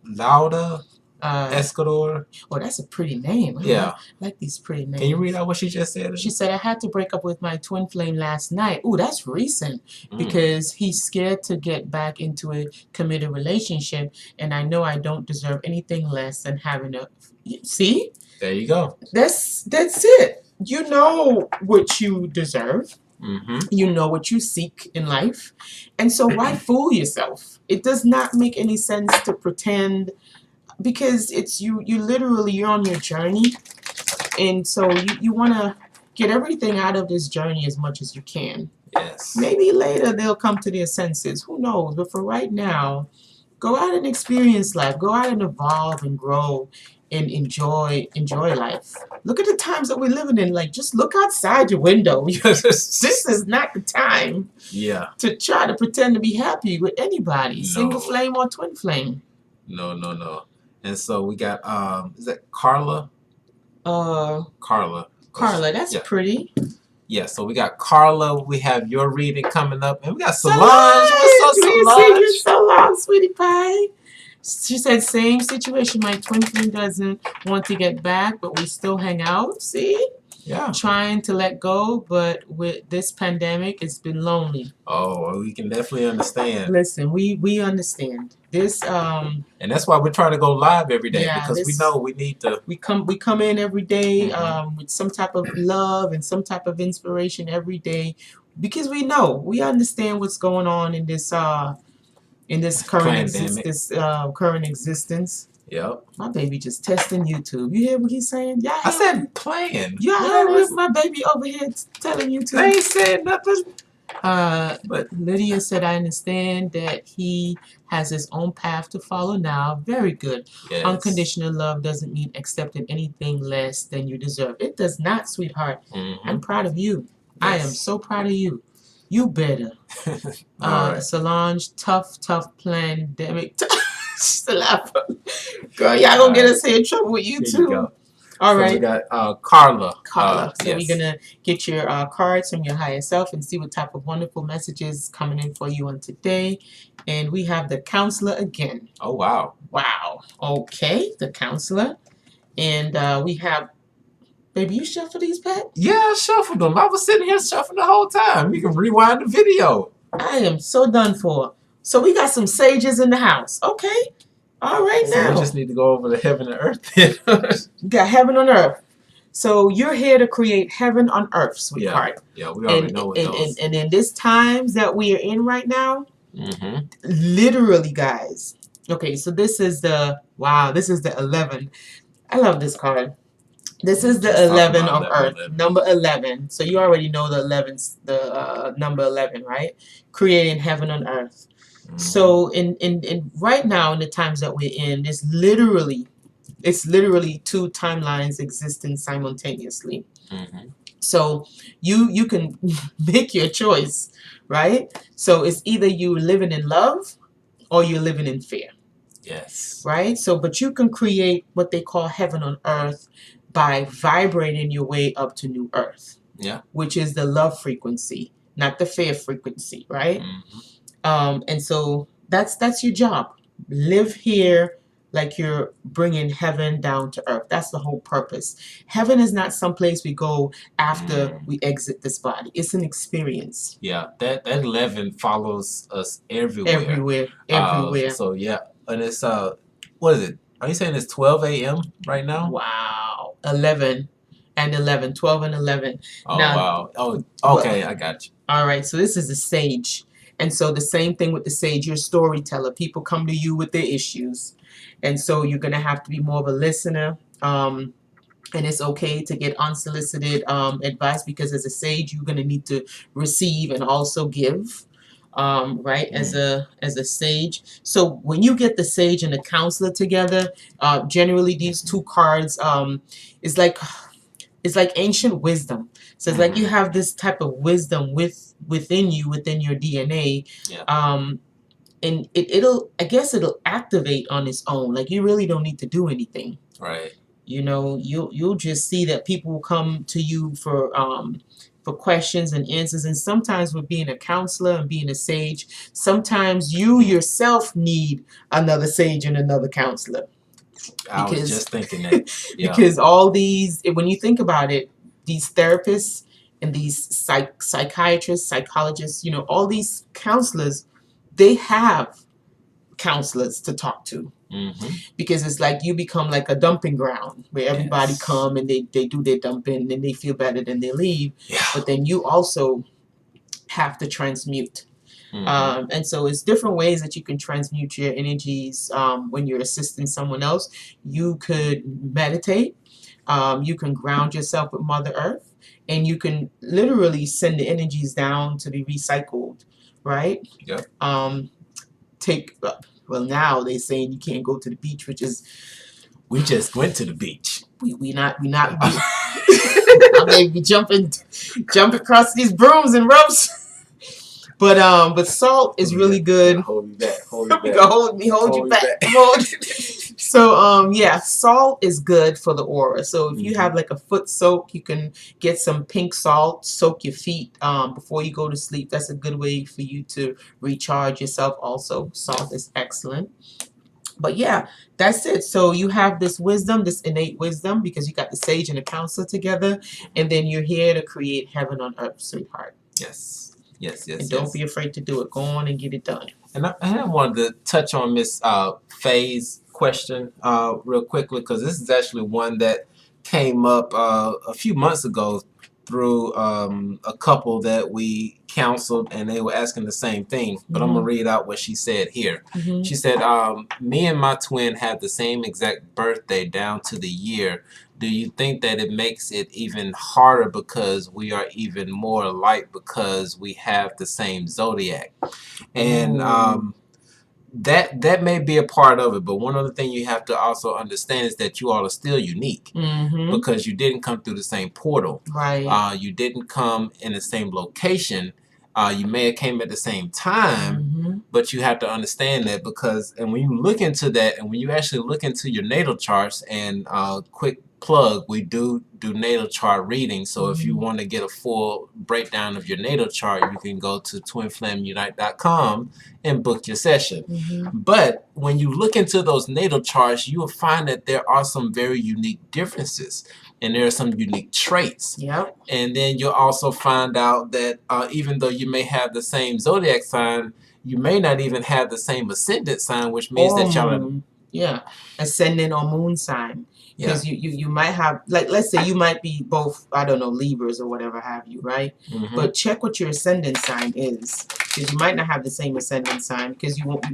Lauda Escador. Oh, that's a pretty name. I like these pretty names. Can you read out what she just said? She said, I had to break up with my twin flame last night. Oh, that's recent, because he's scared to get back into a committed relationship, and I know I don't deserve anything less than having a... See? There you go. That's it. You know what you deserve. You know what you seek in life. And so why fool yourself? It does not make any sense to pretend, because it's you're on your journey, and so you want to get everything out of this journey as much as you can. Yes. Maybe later they'll come to their senses. Who knows? But for right now, go out and experience life. Go out and evolve and grow and enjoy life. Look at the times that we're living in. Like, just look outside your window. This is not the time to try to pretend to be happy with anybody, single flame or twin flame. No. And so we got, is that Carla? Carla, that's pretty. Yeah, so we got Carla. We have your reading coming up. And we got Solange. What's up, Solange? So long, sweetie pie. She said, same situation. My twin flame doesn't want to get back, but we still hang out. See? Yeah. Trying to let go, but with this pandemic, it's been lonely. Oh, well, we can definitely understand. Listen, we understand this. And that's why we're trying to go live every day, because we know we need to. We come in every day with some type of love and some type of inspiration every day, because we understand what's going on in this in this current existence. Yep. My baby just testing YouTube. You hear what he's saying? Yeah. I said playing. Yeah, I heard my baby over here telling YouTube. They ain't said nothing. But Lydia said, I understand that he has his own path to follow now. Very good. Yes. Unconditional love doesn't mean accepting anything less than you deserve. It does not, sweetheart. Mm-hmm. I'm proud of you. Yes. I am so proud of you. You better. Right. Solange, tough pandemic. Girl, y'all gonna get us here in trouble with you too. You go. All right. So we got Carla. So yes. We're gonna get your cards from your higher self and see what type of wonderful messages coming in for you on today. And we have the counselor again. Oh wow. Wow. Okay, the counselor. And we have, baby, you shuffle these, Pat? Yeah, I shuffled them. I was sitting here shuffling the whole time. You can rewind the video. I am so done for. So we got some sages in the house. Okay. All right, so now. We just need to go over the heaven and earth. You got heaven on earth. So you're here to create heaven on earth, sweetheart. Yeah, we already know what those. And in this times that we are in right now, literally, guys. Okay, so this is the 11. I love this card. This is the 11 of Earth, number 11. So you already know the 11's the number 11, right? Creating heaven on earth. So in right now in the times that we're in, it's literally two timelines existing simultaneously. So you can make your choice, right? So it's either you living in love or you're living in fear. Yes. Right? So but you can create what they call heaven on earth by vibrating your way up to new earth. Yeah. Which is the love frequency, not the fear frequency, right? And so that's your job. Live here like you're bringing heaven down to earth. That's the whole purpose. Heaven is not someplace we go after we exit this body. It's an experience. Yeah, that 11 follows us everywhere. Everywhere. So yeah, and it's what is it? Are you saying it's 12 a.m. right now? Wow, 11 and 11, 12 and 11. Oh now, wow. Oh, okay, well, I got you. All right, so this is the sage. And so the same thing with the sage, you're a storyteller. People come to you with their issues. And so you're going to have to be more of a listener. And it's okay to get unsolicited advice because as a sage, you're going to need to receive and also give. Right, as a sage. So when you get the sage and the counselor together, generally these two cards is like ancient wisdom. So it's like you have this type of wisdom within you, within your DNA. Yeah. And it'll activate on its own. Like you really don't need to do anything. Right. You know, you'll just see that people will come to you for questions and answers. And sometimes with being a counselor and being a sage, sometimes you yourself need another sage and another counselor. I was just thinking that. Yeah. Because all these, when you think about it, these therapists and these psychiatrists, psychologists, you know, all these counselors, they have counselors to talk to. Because it's like you become like a dumping ground where everybody come and they do their dumping and they feel better, then they leave. Yeah. But then you also have to transmute. And so it's different ways that you can transmute your energies when you're assisting someone else. You could meditate. You can ground yourself with Mother Earth. And you can literally send the energies down to be recycled. Right? Yep. Well, now they're saying you can't go to the beach, which is we just went to the beach. We not. I may be jumping across these brooms and ropes. But salt is really good. Hold you back. Hold you back. So yeah, salt is good for the aura. So if you have like a foot soak, you can get some pink salt, soak your feet before you go to sleep. That's a good way for you to recharge yourself. Also, salt is excellent. But yeah, that's it. So you have this wisdom, this innate wisdom, because you got the sage and the counselor together, and then you're here to create heaven on earth, sweetheart. Yes. And don't be afraid to do it. Go on and get it done. And I wanted to touch on Miss Faye's question real quickly, because this is actually one that came up a few months ago through a couple that we counseled, and they were asking the same thing. But I'm gonna read out what she said here. She said, "Me and my twin have the same exact birthday down to the year. Do you think that it makes it even harder because we are even more alike because we have the same zodiac?" And that may be a part of it, but one other thing you have to also understand is that you all are still unique because you didn't come through the same portal. Right. You didn't come in the same location. You may have came at the same time, but you have to understand that because, and when you look into that, and when you actually look into your natal charts, and quick plug, we do natal chart reading. So if you want to get a full breakdown of your natal chart, you can go to twinflamesunite.com and book your session. But when you look into those natal charts, you will find that there are some very unique differences, and there are some unique traits. Yep. And then you'll also find out that even though you may have the same zodiac sign, you may not even have the same ascendant sign, which means that y'all are ascendant or moon sign. Because you might have, like, let's say you might be both, I don't know, Libras or whatever have you, right? But check what your ascendant sign is, because you might not have the same ascendant sign, because you won't,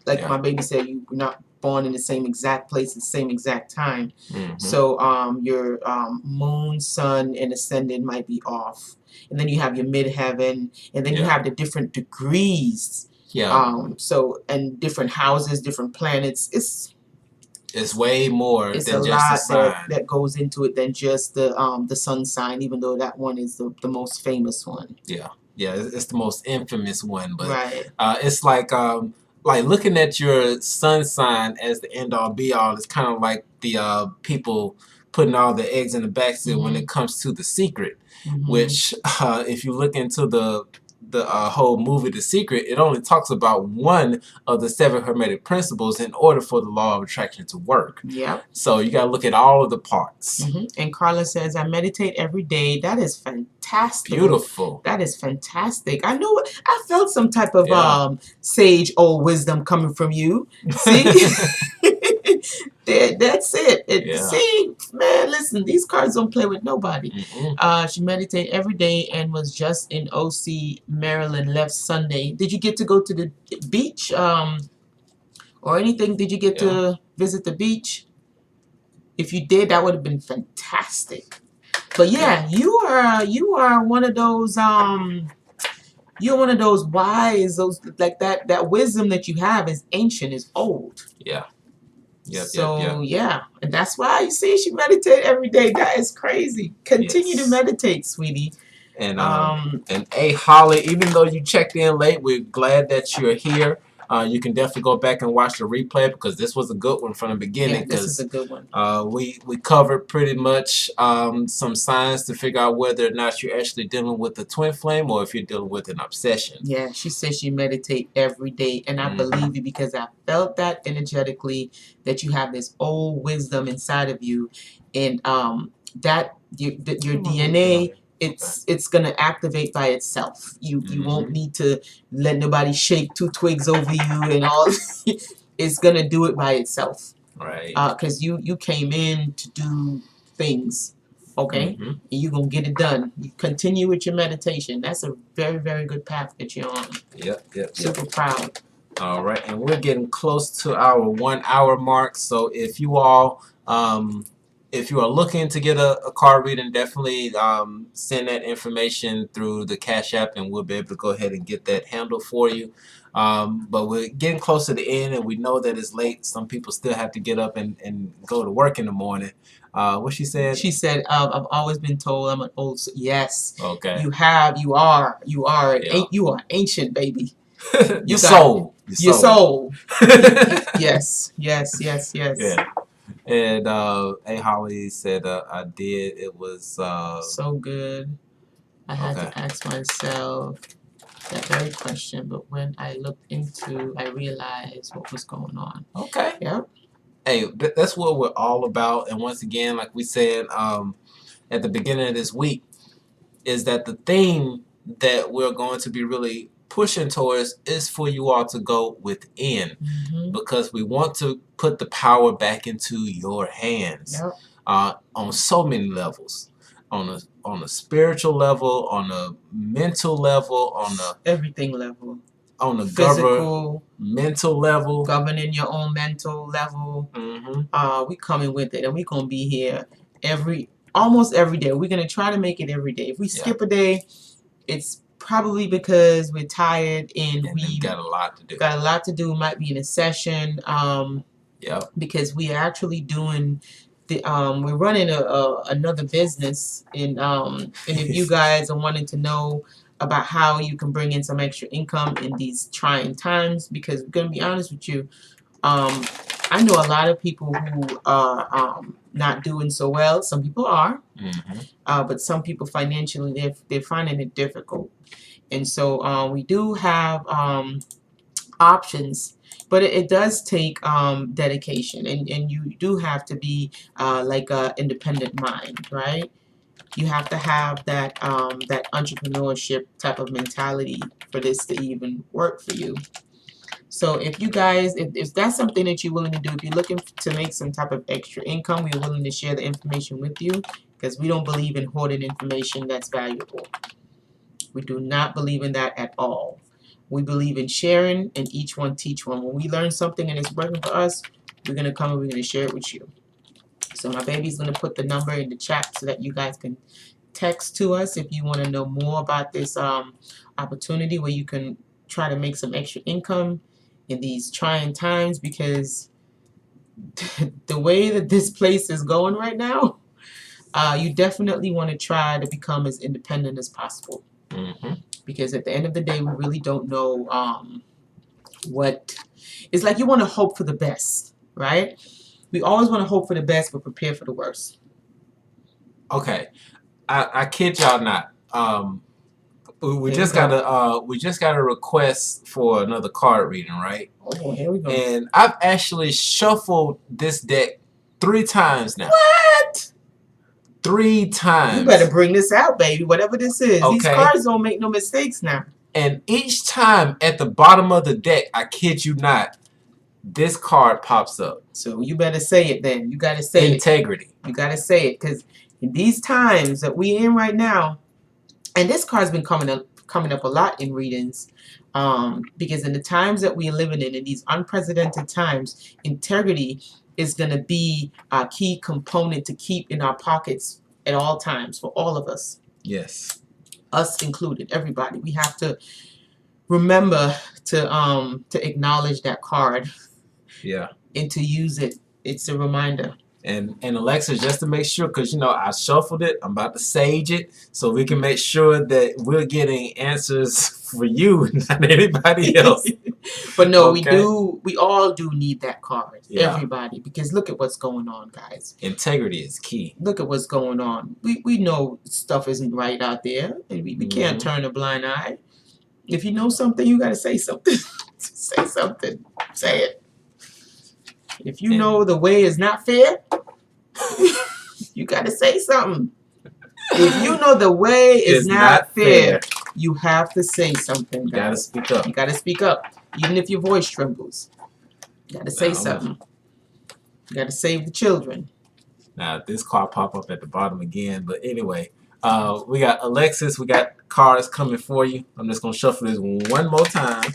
like my baby said, you're not born in the same exact place at the same exact time. So your moon, sun, and ascendant might be off, and then you have your midheaven, and then you have the different degrees. So, and different houses, different planets. It's way more it's than a just lot a sign. that goes into it than just the sun sign, even though that one is the most famous one. Yeah, it's the most infamous one, but right. It's like looking at your sun sign as the end all be all is kind of like the people putting all the eggs in the basket when it comes to The Secret, which if you look into the whole movie The Secret, it only talks about one of the 7 hermetic principles in order for the law of attraction to work. Yep. So you got to look at all of the parts. And Carla says, I meditate every day. That is fantastic. Beautiful. That is fantastic. I know, I felt some type of sage old wisdom coming from you. See? That's it. See, man, listen, these cards don't play with nobody. She meditated every day and was just in OC, Maryland, left Sunday. Did you get to go to the beach or anything? Did you get to visit the beach? If you did, that would have been fantastic. But you are one of those you're one of those wise, those like that wisdom that you have is ancient, is old. And that's why you see she meditate every day. That is crazy. Continue to meditate, sweetie. And hey, Holly, even though you checked in late, we're glad that you're here. You can definitely go back and watch the replay because this was a good one from the beginning. This is a good one. We covered pretty much some signs to figure out whether or not you're actually dealing with a twin flame or if you're dealing with an obsession. Yeah, she says she meditate every day, and I believe you because I felt that energetically that you have this old wisdom inside of you, and that your DNA. It's gonna activate by itself. You won't need to let nobody shake 2 twigs over you and all. It's gonna do it by itself. Right. Because you came in to do things, okay? And you're gonna get it done. You continue with your meditation. That's a very, very good path that you're on. Yep. Super proud. All right, and we're getting close to our 1 hour mark. So if you all if you are looking to get a card reading, definitely send that information through the Cashapp, and we'll be able to go ahead and get that handled for you. But we're getting close to the end, and we know that it's late. Some people still have to get up and go to work in the morning. What she said? She said, I've always been told I'm an old... Yes. Okay. You are ancient, baby. Your soul. Yes. Yeah. And A. Holly said, I did. It was so good. I had to ask myself that very question, but when I looked into, I realized what was going on. Okay. Yep. Hey, that's what we're all about. And once again, like we said at the beginning of this week, is that the thing that we're going to be really pushing towards is for you all to go within, because we want to put the power back into your hands on so many levels. on a spiritual level, on a mental level, on a everything level, on a physical, mental level, governing your own mental level. We coming with it, and we gonna be here almost every day. We're gonna try to make it every day. If we skip a day, it's probably because we're tired and we got a lot to do. Got a lot to do. Might be in a session. Because we are actually doing the we're running another business, and if you guys are wanting to know about how you can bring in some extra income in these trying times, because we're gonna be honest with you, I know a lot of people who are not doing so well. Some people are, but some people financially they're finding it difficult, and so we do have options, but it does take dedication, and you do have to be like a independent mind, right? You have to have that that entrepreneurship type of mentality for this to even work for you. So if you guys, if that's something that you're willing to do, if you're looking to make some type of extra income, we're willing to share the information with you, because we don't believe in hoarding information that's valuable. We do not believe in that at all. We believe in sharing, and each one teach one. When we learn something and it's working for us, we're going to come and we're going to share it with you. So my baby's going to put the number in the chat so that you guys can text to us if you want to know more about this opportunity where you can try to make some extra income in these trying times, because the way that this place is going right now, you definitely want to try to become as independent as possible. Because at the end of the day, we really don't know what it's like. You want to hope for the best, right? We always want to hope for the best, but prepare for the worst. Okay, I kid y'all not. We just got a request for another card reading, right? Oh, here we go. And I've actually shuffled this deck 3 times now. What? 3 times. You better bring this out, baby. Whatever this is. Okay. These cards don't make no mistakes now. And each time at the bottom of the deck, I kid you not, this card pops up. So you better say it then. You got to say integrity. You got to say it, because in these times that we in right now, and this card's been coming up a lot in readings, because in the times that we're living in these unprecedented times, integrity is going to be a key component to keep in our pockets at all times for all of us. Yes. Us included, everybody. We have to remember to acknowledge that card. Yeah. And to use it. It's a reminder. And Alexa, just to make sure, because I shuffled it, I'm about to sage it, so we can make sure that we're getting answers for you, not anybody else. But no, okay. We all do need that card. Yeah. Everybody, because look at what's going on, guys. Integrity is key. Look at what's going on. We know stuff isn't right out there, and we can't turn a blind eye. If you know something, you got to say something. Say something. Say it. If you know the way is not fair, you got to say something. If you know the way is not fair, you have to say something. You got to speak up. You got to speak up. Even if your voice trembles. You got to say something. You got to save the children. Now, this card pop up at the bottom again. But anyway, we got Alexis. We got cards coming for you. I'm just going to shuffle this one more time.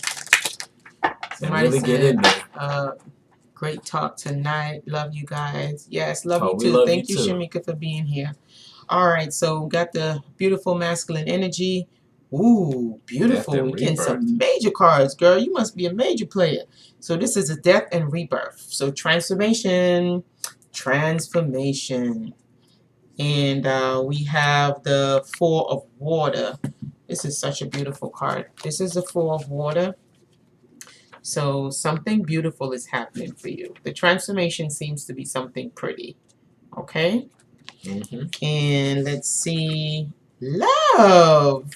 And really get in there. Great talk tonight. Love you guys. Yes, love you too. Thank you, Shamika, for being here. All right, so we got the beautiful masculine energy. Ooh, beautiful. We're getting some major cards, girl. You must be a major player. So this is a death and rebirth. So transformation. And we have the Four of Water. This is such a beautiful card. This is the Four of Water. So something beautiful is happening for you. The transformation seems to be something pretty. Okay? And let's see. Love.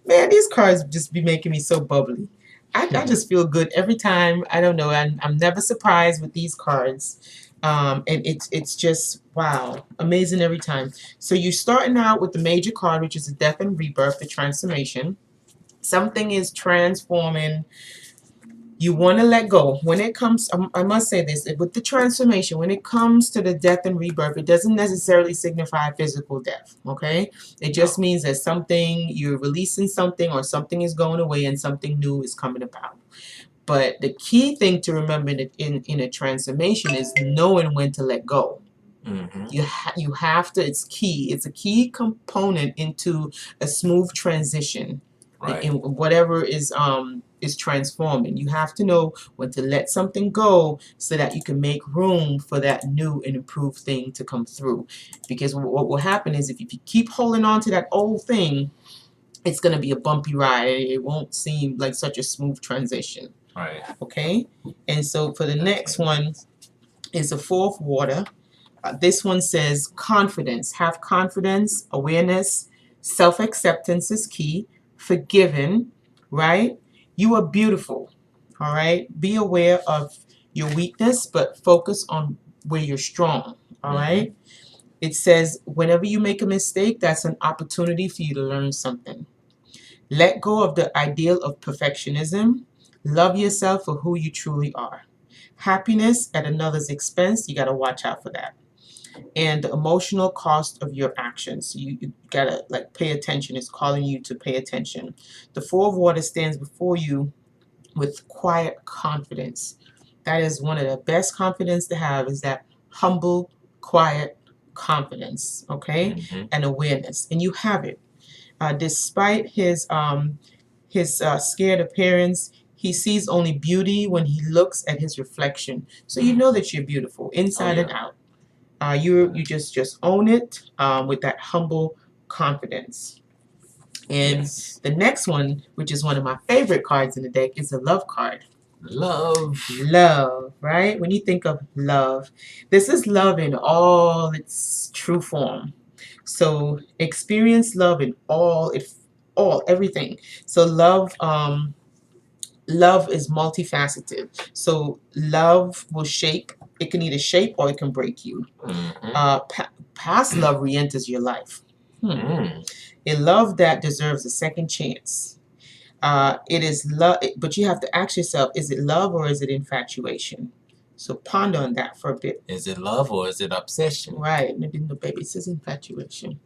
Man, these cards just be making me so bubbly. I just feel good every time. I don't know. I'm never surprised with these cards. And it's just, wow, amazing every time. So you're starting out with the major card, which is the death and rebirth, the transformation. Something is transforming You want to let go. When it comes, I must say this, with the transformation, when it comes to the death and rebirth, it doesn't necessarily signify physical death, okay? It just means that something, you're releasing something, or something is going away and something new is coming about. But the key thing to remember in a transformation is knowing when to let go. Mm-hmm. You have to, it's key. It's a key component into a smooth transition. Right. In whatever is transforming. You have to know when to let something go so that you can make room for that new and improved thing to come through. Because what will happen is if you keep holding on to that old thing, it's going to be a bumpy ride. It won't seem like such a smooth transition. Right. Okay? And so for the next one is the fourth water. This one says confidence. Have confidence, awareness, self-acceptance is key. Forgiven, right? You are beautiful, all right? Be aware of your weakness, but focus on where you're strong, all right? It says whenever you make a mistake, that's an opportunity for you to learn something. Let go of the ideal of perfectionism. Love yourself for who you truly are. Happiness at another's expense, you got to watch out for that. And the emotional cost of your actions. You gotta pay attention. It's calling you to pay attention. The Four of Water stands before you with quiet confidence. That is one of the best confidence to have, is that humble, quiet confidence, okay? And awareness. And you have it. Despite his scared appearance, he sees only beauty when he looks at his reflection. So you know that you're beautiful inside and out. You just own it with that humble confidence. And the next one, which is one of my favorite cards in the deck, is the love card. Love, right? When you think of love, this is love in all its true form. So experience love in everything. So love is multifaceted. So love will shape. It can either shape or it can break you. Past love re-enters your life. A love that deserves a second chance. It is love, but you have to ask yourself, is it love or is it infatuation? So ponder on that for a bit. Is it love or is it obsession? Right. No, baby, it says infatuation.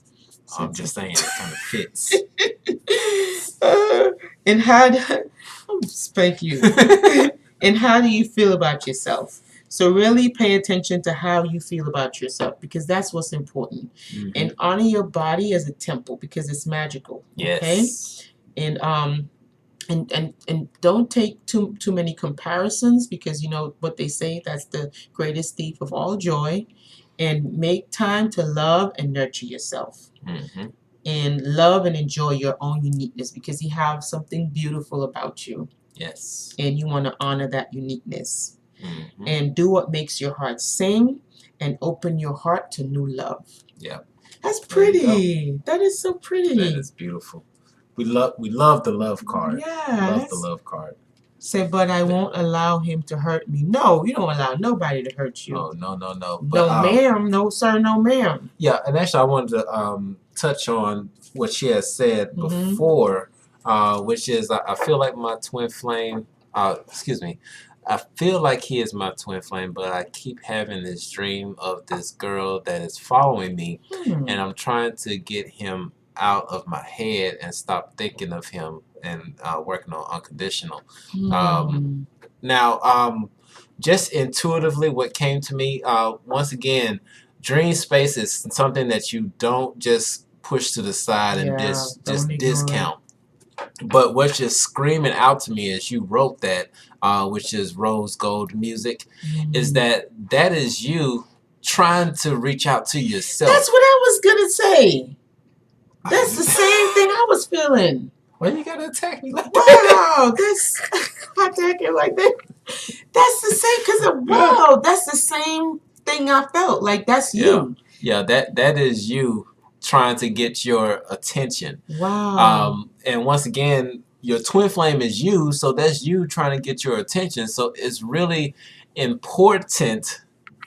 So I'm just saying, it kind of fits. And how spank you. And how do you feel about yourself? So really pay attention to how you feel about yourself, because that's what's important. And honor your body as a temple, because it's magical. Yes. Okay? And don't take too many comparisons, because you know what they say, that's the greatest thief of all joy. And make time to love and nurture yourself. And love and enjoy your own uniqueness, because you have something beautiful about you. Yes. And you want to honor that uniqueness. And do what makes your heart sing, and open your heart to new love. Yeah. That's pretty. That is so pretty. That is beautiful. We love the love card. Yeah. Love the love card. Say, but I won't allow him to hurt me. No, you don't allow nobody to hurt you. Oh, no. But, no, ma'am. No, sir. No, ma'am. Yeah, and actually I wanted to touch on what she has said before, which is I feel like my twin flame, I feel like he is my twin flame, but I keep having this dream of this girl that is following me, and I'm trying to get him out of my head and stop thinking of him, and working on unconditional. Now, just intuitively, what came to me, once again, dream space is something that you don't just push to the side and just discount. But what's just screaming out to me as you wrote that, which is rose gold music, is that is you trying to reach out to yourself. That's what I was gonna say. That's the same thing I was feeling. Why you gotta attack me like that? Wow, that's attacking like that. That's the same, that's the same thing I felt. Like that's you. Yeah, that is you trying to get your attention. Wow. And once again, your twin flame is you, so that's you trying to get your attention. So it's really important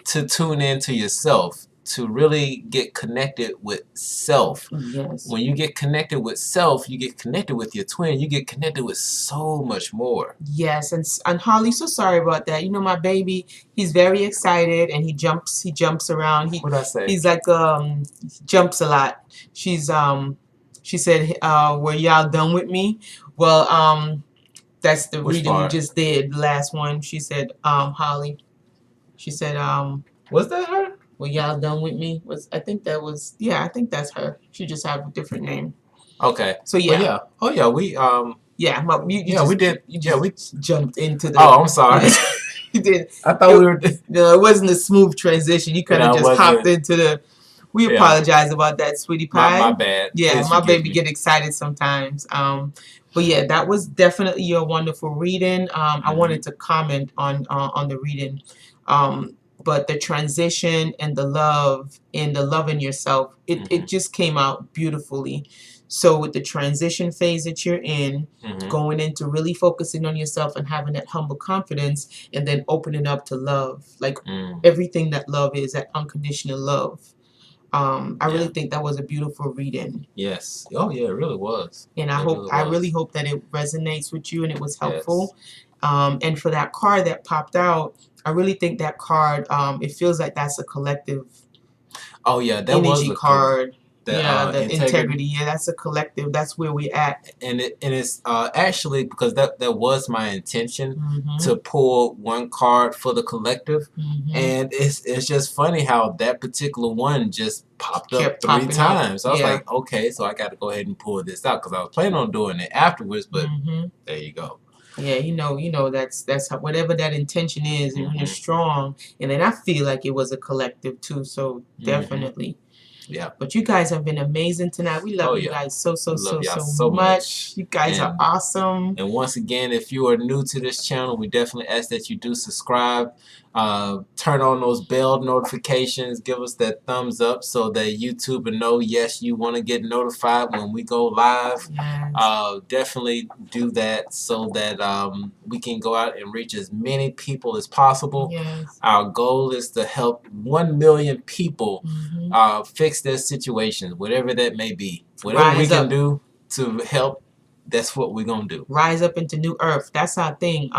to tune into yourself. to really get connected with self. Yes. When you get connected with self, you get connected with your twin. You get connected with so much more. Yes, and Holly, so sorry about that. You know, my baby, he's very excited and he jumps around. What'd I say? He's like jumps a lot. She said, were y'all done with me? Well, that's the Which reading part? we just did, the last one. She said, Holly. She said, was that her? Were y'all done with me? I think that's her. She just have a different name. Okay. So yeah. But yeah. Oh yeah, we we did. We jumped into the. Oh, I'm sorry. You did. I thought we were. No, it wasn't a smooth transition. You kind of just hopped into the. We apologize about that, sweetie pie. My bad. Yeah, Please my baby me. get excited sometimes. But yeah, that was definitely your wonderful reading. I wanted to comment on the reading. But the transition and the love in yourself, it just came out beautifully. So with the transition phase that you're in, going into really focusing on yourself and having that humble confidence, and then opening up to love, like everything that love is, that unconditional love. I really think that was a beautiful reading. Yes. Oh yeah, it really was. And I really hope that it resonates with you and it was helpful. Yes. And for that card that popped out, I really think that card, it feels like that's a collective. Oh yeah, that energy was a card. the integrity. Yeah, that's a collective. That's where we're at. And it's actually because that was my intention to pull one card for the collective, and it's just funny how that particular one just popped up 3 times. I was like, okay, so I got to go ahead and pull this out because I was planning on doing it afterwards, but there you go. Yeah, you know that's how, whatever that intention is, and when you're strong, and then I feel like it was a collective too. So definitely. Yeah. But you guys have been amazing tonight. We love you guys so much. You guys are awesome. And once again, if you are new to this channel, we definitely ask that you do subscribe. Turn on those bell notifications. Give us that thumbs up so that YouTube will know, yes, you want to get notified when we go live. Yes. Definitely do that so that we can go out and reach as many people as possible. Yes. Our goal is to help 1 million people fix their situations, whatever that may be. Whatever we can do to help, that's what we're going to do. Rise up into new earth. That's our thing.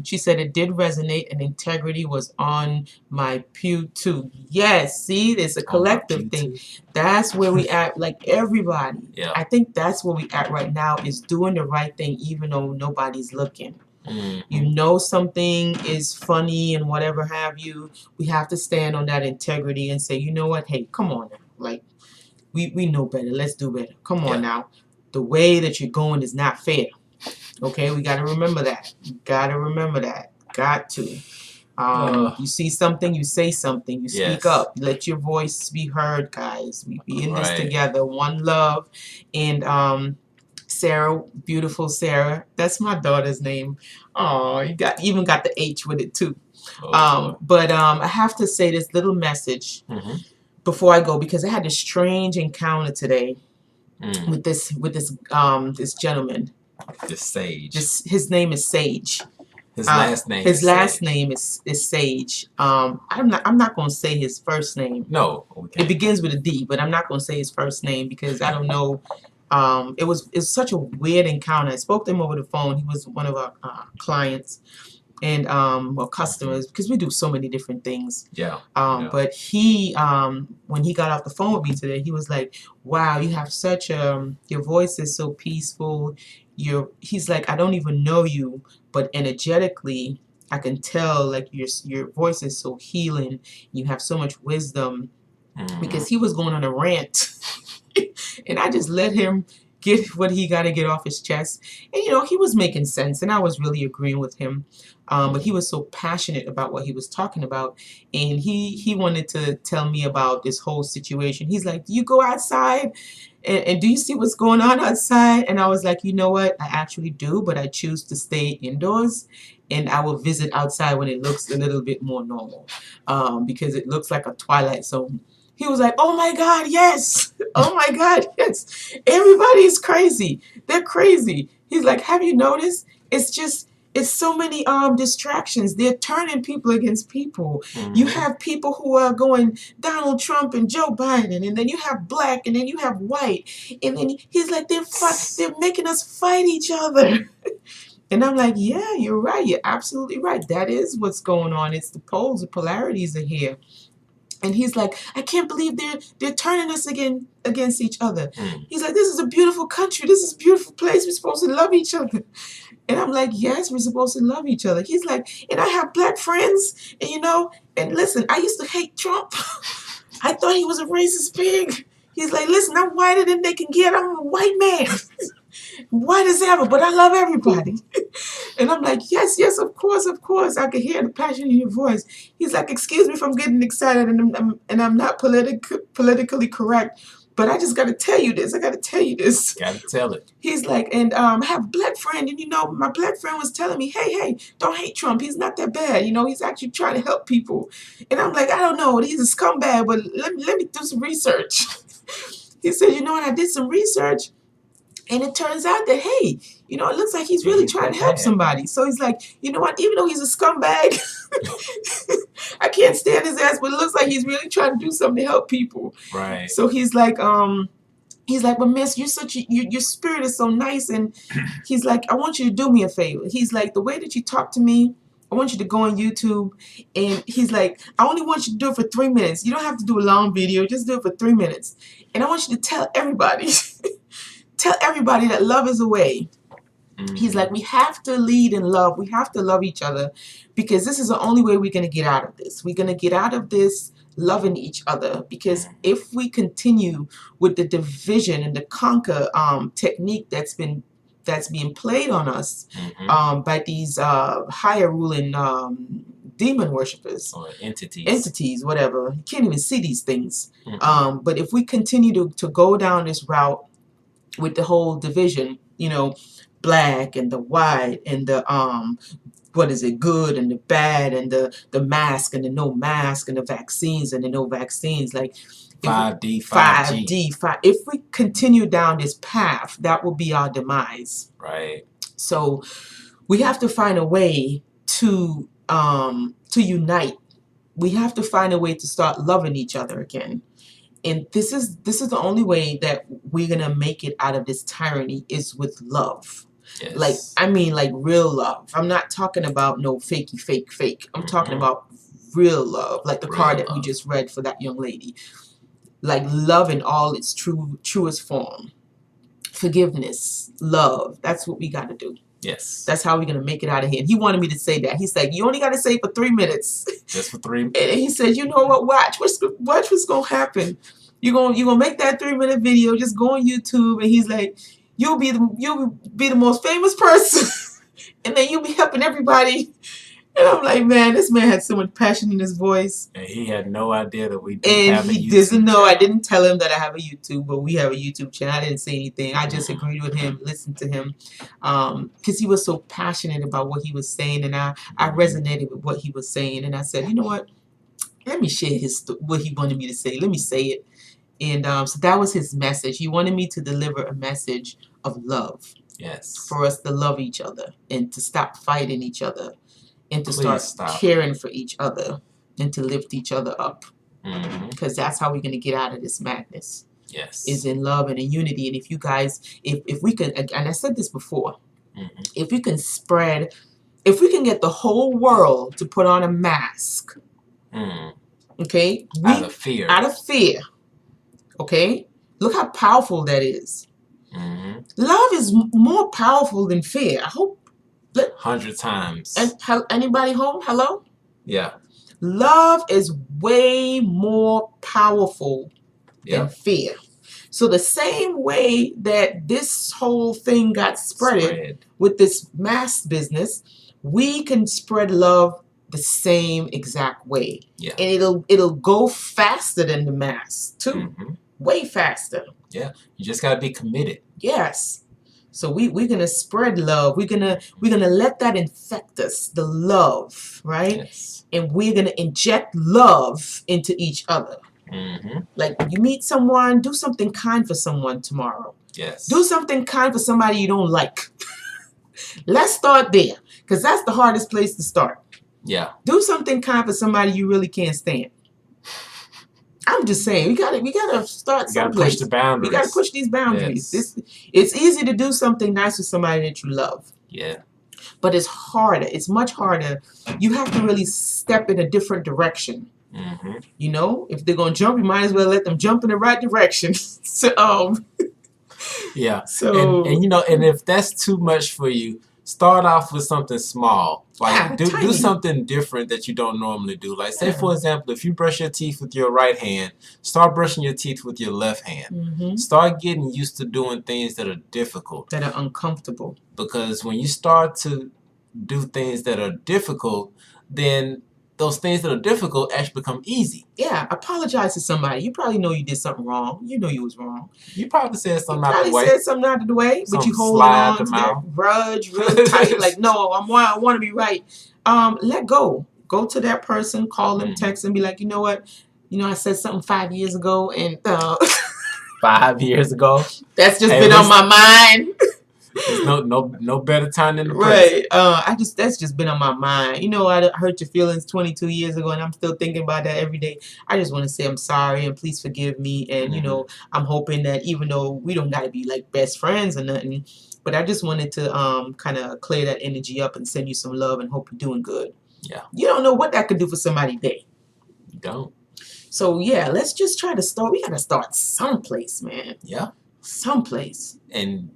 She said it did resonate and integrity was on my pew too. Yes, see, it's a collective thing. That's where we at, like everybody. Yeah. I think that's where we at right now, is doing the right thing even though nobody's looking. You know something is funny and whatever have you. We have to stand on that integrity and say, you know what, hey, come on now. Like, we know better. Let's do better. Come on now. The way that you're going is not fair. Okay, we got to remember that. Got to remember that. Got to. You see something, you say something. You speak up. Let your voice be heard, guys. We be in this together. One love. And Sarah, beautiful Sarah. That's my daughter's name. Oh, you even got the H with it too. But I have to say this little message before I go, because I had a strange encounter today. With this gentleman, this Sage. His name is Sage. His last name. His last name is Sage. I'm not gonna say his first name. No, it begins with a D, but I'm not gonna say his first name because I don't know. It was such a weird encounter. I spoke to him over the phone. He was one of our clients. And customers, because we do so many different things. But he when he got off the phone with me today, he was like, wow, you have such your voice is so peaceful. He's like, I don't even know you, but energetically I can tell, like, your voice is so healing. You have so much wisdom. Because he was going on a rant and I just let him get what he got to get off his chest. And, you know, he was making sense and I was really agreeing with him. But he was so passionate about what he was talking about. And he wanted to tell me about this whole situation. He's like, do you go outside? And do you see what's going on outside? And I was like, you know what? I actually do, but I choose to stay indoors. And I will visit outside when it looks a little bit more normal. Because it looks like a twilight zone. He was like, oh my God, yes. Oh my God, yes. Everybody's crazy. They're crazy. He's like, have you noticed? It's just, It's so many distractions. They're turning people against people. You have people who are going Donald Trump and Joe Biden, and then you have black, and then you have white, and then he's like they're making us fight each other. And I'm like, yeah, you're right. You're absolutely right. That is what's going on. It's the poles, the polarities are here. And he's like, I can't believe they're turning us against each other. He's like, this is a beautiful country. This is a beautiful place. We're supposed to love each other. And I'm like, yes, we're supposed to love each other. He's like, and I have black friends, and and listen, I used to hate Trump. I thought he was a racist pig. He's like, listen, I'm whiter than they can get. I'm a white man. White as ever, but I love everybody. And I'm like, yes, of course. I could hear the passion in your voice. He's like, excuse me if I'm getting excited and I'm not politically correct, but I just got to tell you this. I got to tell you this. Got to tell it. He's like, and I have a black friend, and my black friend was telling me, hey, don't hate Trump. He's not that bad. He's actually trying to help people. And I'm like, I don't know. He's a scumbag, but let me do some research. He said, and I did some research. And it turns out that, hey, it looks like he's really trying to help somebody. So he's like, you know what, even though he's a scumbag, I can't stand his ass, but it looks like he's really trying to do something to help people. Right. So he's like, but miss, your spirit is so nice. And he's like, I want you to do me a favor. He's like, the way that you talk to me, I want you to go on YouTube. And he's like, I only want you to do it for 3 minutes. You don't have to do a long video. Just do it for 3 minutes. And I want you to tell everybody. Tell everybody that love is a way. He's like, we have to lead in love. We have to love each other, because this is the only way we're going to get out of this. We're going to get out of this loving each other, because if we continue with the division and the conquer technique that's being played on us by these higher ruling demon worshippers or entities, whatever. You can't even see these things. But if we continue to go down this route with the whole division, black and the white and the good and the bad and the mask and the no mask and the vaccines and the no vaccines, like 5D, 5G. If we continue down this path, that will be our demise. Right. So we have to find a way to unite. We have to find a way to start loving each other again. And this is the only way that we're gonna make it out of this tyranny, is with love. Yes. Like real love. I'm not talking about no fakey fake. I'm talking about real love, like the card that we just read for that young lady. Like love in all its truest form. Forgiveness, love. That's what we got to do. Yes. That's how we're going to make it out of here. And he wanted me to say that. He's like, you only got to say it for 3 minutes. Just for 3 minutes. And he said, you know what? Watch what's going to happen. You're gonna make that 3-minute video. Just go on YouTube. And he's like, you'll be the most famous person. And then you'll be helping everybody. And I'm like, man, this man had so much passion in his voice. And he had no idea that we have a YouTube. And he doesn't know. I didn't tell him that I have a YouTube, but we have a YouTube channel. I didn't say anything. I just agreed with him, listened to him, because he was so passionate about what he was saying, and I resonated with what he was saying. And I said, you know what? Let me share what he wanted me to say. Let me say it. And so that was his message. He wanted me to deliver a message of love. Yes. For us to love each other and to stop fighting each other. And to start caring for each other and to lift each other up. Because that's how we're going to get out of this madness. Yes. Is in love and in unity. And if you guys, if we can, and I said this before, if we can get the whole world to put on a mask, okay? Out of fear. Okay? Look how powerful that is. Love is more powerful than fear. I hope. 100 times. And anybody home? Hello? Yeah. Love is way more powerful than fear. So the same way that this whole thing got spread with this mass business, we can spread love the same exact way. Yeah. And it'll go faster than the mass too. Way faster. Yeah. You just gotta be committed. Yes. So we're gonna spread love. We're gonna let that infect us, the love, right? Yes. And we're gonna inject love into each other. Like you meet someone, do something kind for someone tomorrow. Yes. Do something kind for somebody you don't like. Let's start there. Because that's the hardest place to start. Yeah. Do something kind for somebody you really can't stand. I'm just saying, we gotta start someplace. We gotta push the boundaries. We gotta push these boundaries. Yes. It's easy to do something nice with somebody that you love. Yeah. But it's harder. It's much harder. You have to really step in a different direction. Mm-hmm. You know, if they're gonna jump, you might as well let them jump in the right direction. So, yeah. So and you know, and if that's too much for you, start off with something small. Like do something different that you don't normally do. Like say for example, if you brush your teeth with your right hand, start brushing your teeth with your left hand. Mm-hmm. Start getting used to doing things that are difficult. That are uncomfortable. Because when you start to do things that are difficult, then those things that are difficult actually become easy. Yeah, apologize to somebody. You probably know you did something wrong. You know you was wrong. You probably said something out the way. said something out of the way, but you hold on to that grudge real tight. Like, no, I want to be right. Let go. Go to that person, call them, text them, be like, you know what? You know, I said something 5 years ago, and 5 years ago. That's just been on my mind. There's no better time than the present. Right. That's just been on my mind. You know, I hurt your feelings 22 years ago, and I'm still thinking about that every day. I just want to say I'm sorry, and please forgive me. And you know, I'm hoping that even though we don't got to be like best friends or nothing, but I just wanted to kind of clear that energy up and send you some love and hope you're doing good. Yeah. You don't know what that could do for somebody's day. You don't. So yeah, let's just try to start. We gotta start someplace, man. Yeah. Someplace. And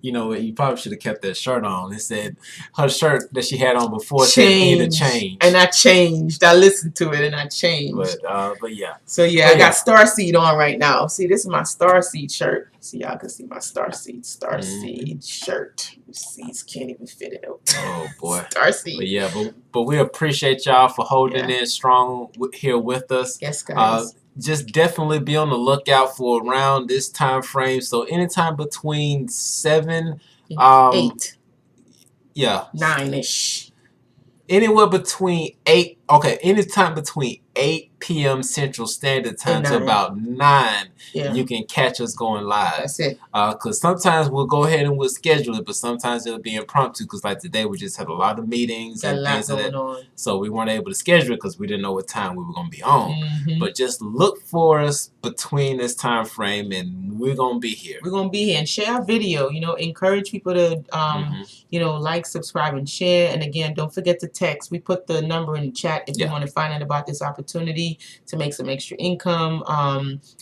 you know, you probably should have kept that shirt on. It said her shirt that she had on before said need a change. And I changed. I listened to it and I changed. But yeah. So yeah, I got Starseed on right now. See, this is my Starseed shirt. See, y'all can see my Starseed shirt. Seeds can't even fit it out. Oh boy. Starseed. But yeah, but we appreciate y'all for holding in strong here with us. Yes, guys. Just definitely be on the lookout for around this time frame. So anytime between 7 8. Yeah. 9-ish. Anywhere between 8. Okay, anytime between 8 p.m. Central Standard Time to about 9, you can catch us going live. That's it. Because sometimes we'll go ahead and we'll schedule it, but sometimes it'll be impromptu. Because like today, we just had a lot of meetings and things like that. So we weren't able to schedule it because we didn't know what time we were going to be on. But just look for us between this time frame, and we're going to be here. We're going to be here and share our video. You know, encourage people to, you know, like, subscribe, and share. And again, don't forget to text. We put the number in the chat if you want to find out about this opportunity to make some extra income.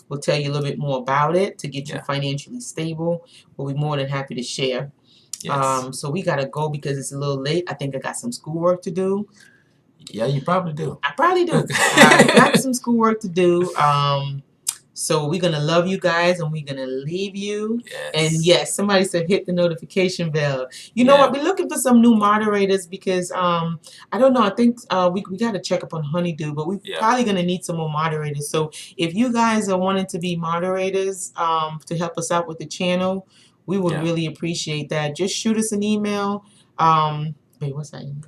We'll tell you a little bit more about it to get you financially stable. We'll be more than happy to share. Yes. So we gotta go because it's a little late. I think I got some schoolwork to do. Yeah, you probably do. I probably do. I got some schoolwork to do. So we're going to love you guys and we're going to leave you. Yes. And yes, somebody said hit the notification bell. You know what? We're looking for some new moderators because, I don't know, I think we got to check up on Honeydew, but we're probably going to need some more moderators. So if you guys are wanting to be moderators to help us out with the channel, we would really appreciate that. Just shoot us an email. Wait, what's that email?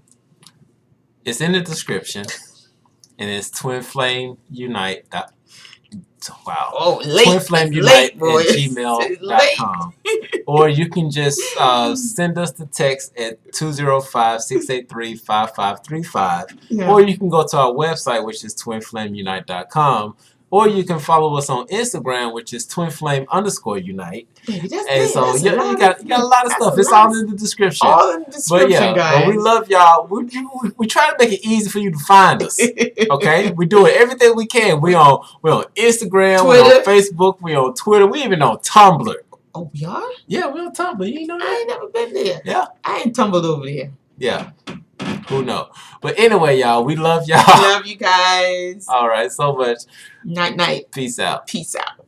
It's in the description. And it's twinflamesunite. Wow. Oh, late. twinflamesunite @gmail.com. Or you can just send us the text at 205-683-5535. Or you can go to our website, which is twinflamesunite.com. Or you can follow us on Instagram, which is twinflame_unite. And so you got a lot of stuff. It's all in the description. All in the description, guys. But we love y'all. We try to make it easy for you to find us. Okay? We do it everything we can. We on Instagram, we're on Facebook, we on Twitter, we even on Tumblr. Oh, we are? Yeah, we're on Tumblr. You know that? I ain't never been there. Yeah. I ain't tumbled over there. Yeah. Who knows? But anyway, y'all, we love y'all. Love you guys. All right, so much. Night, night. Peace out. Peace out.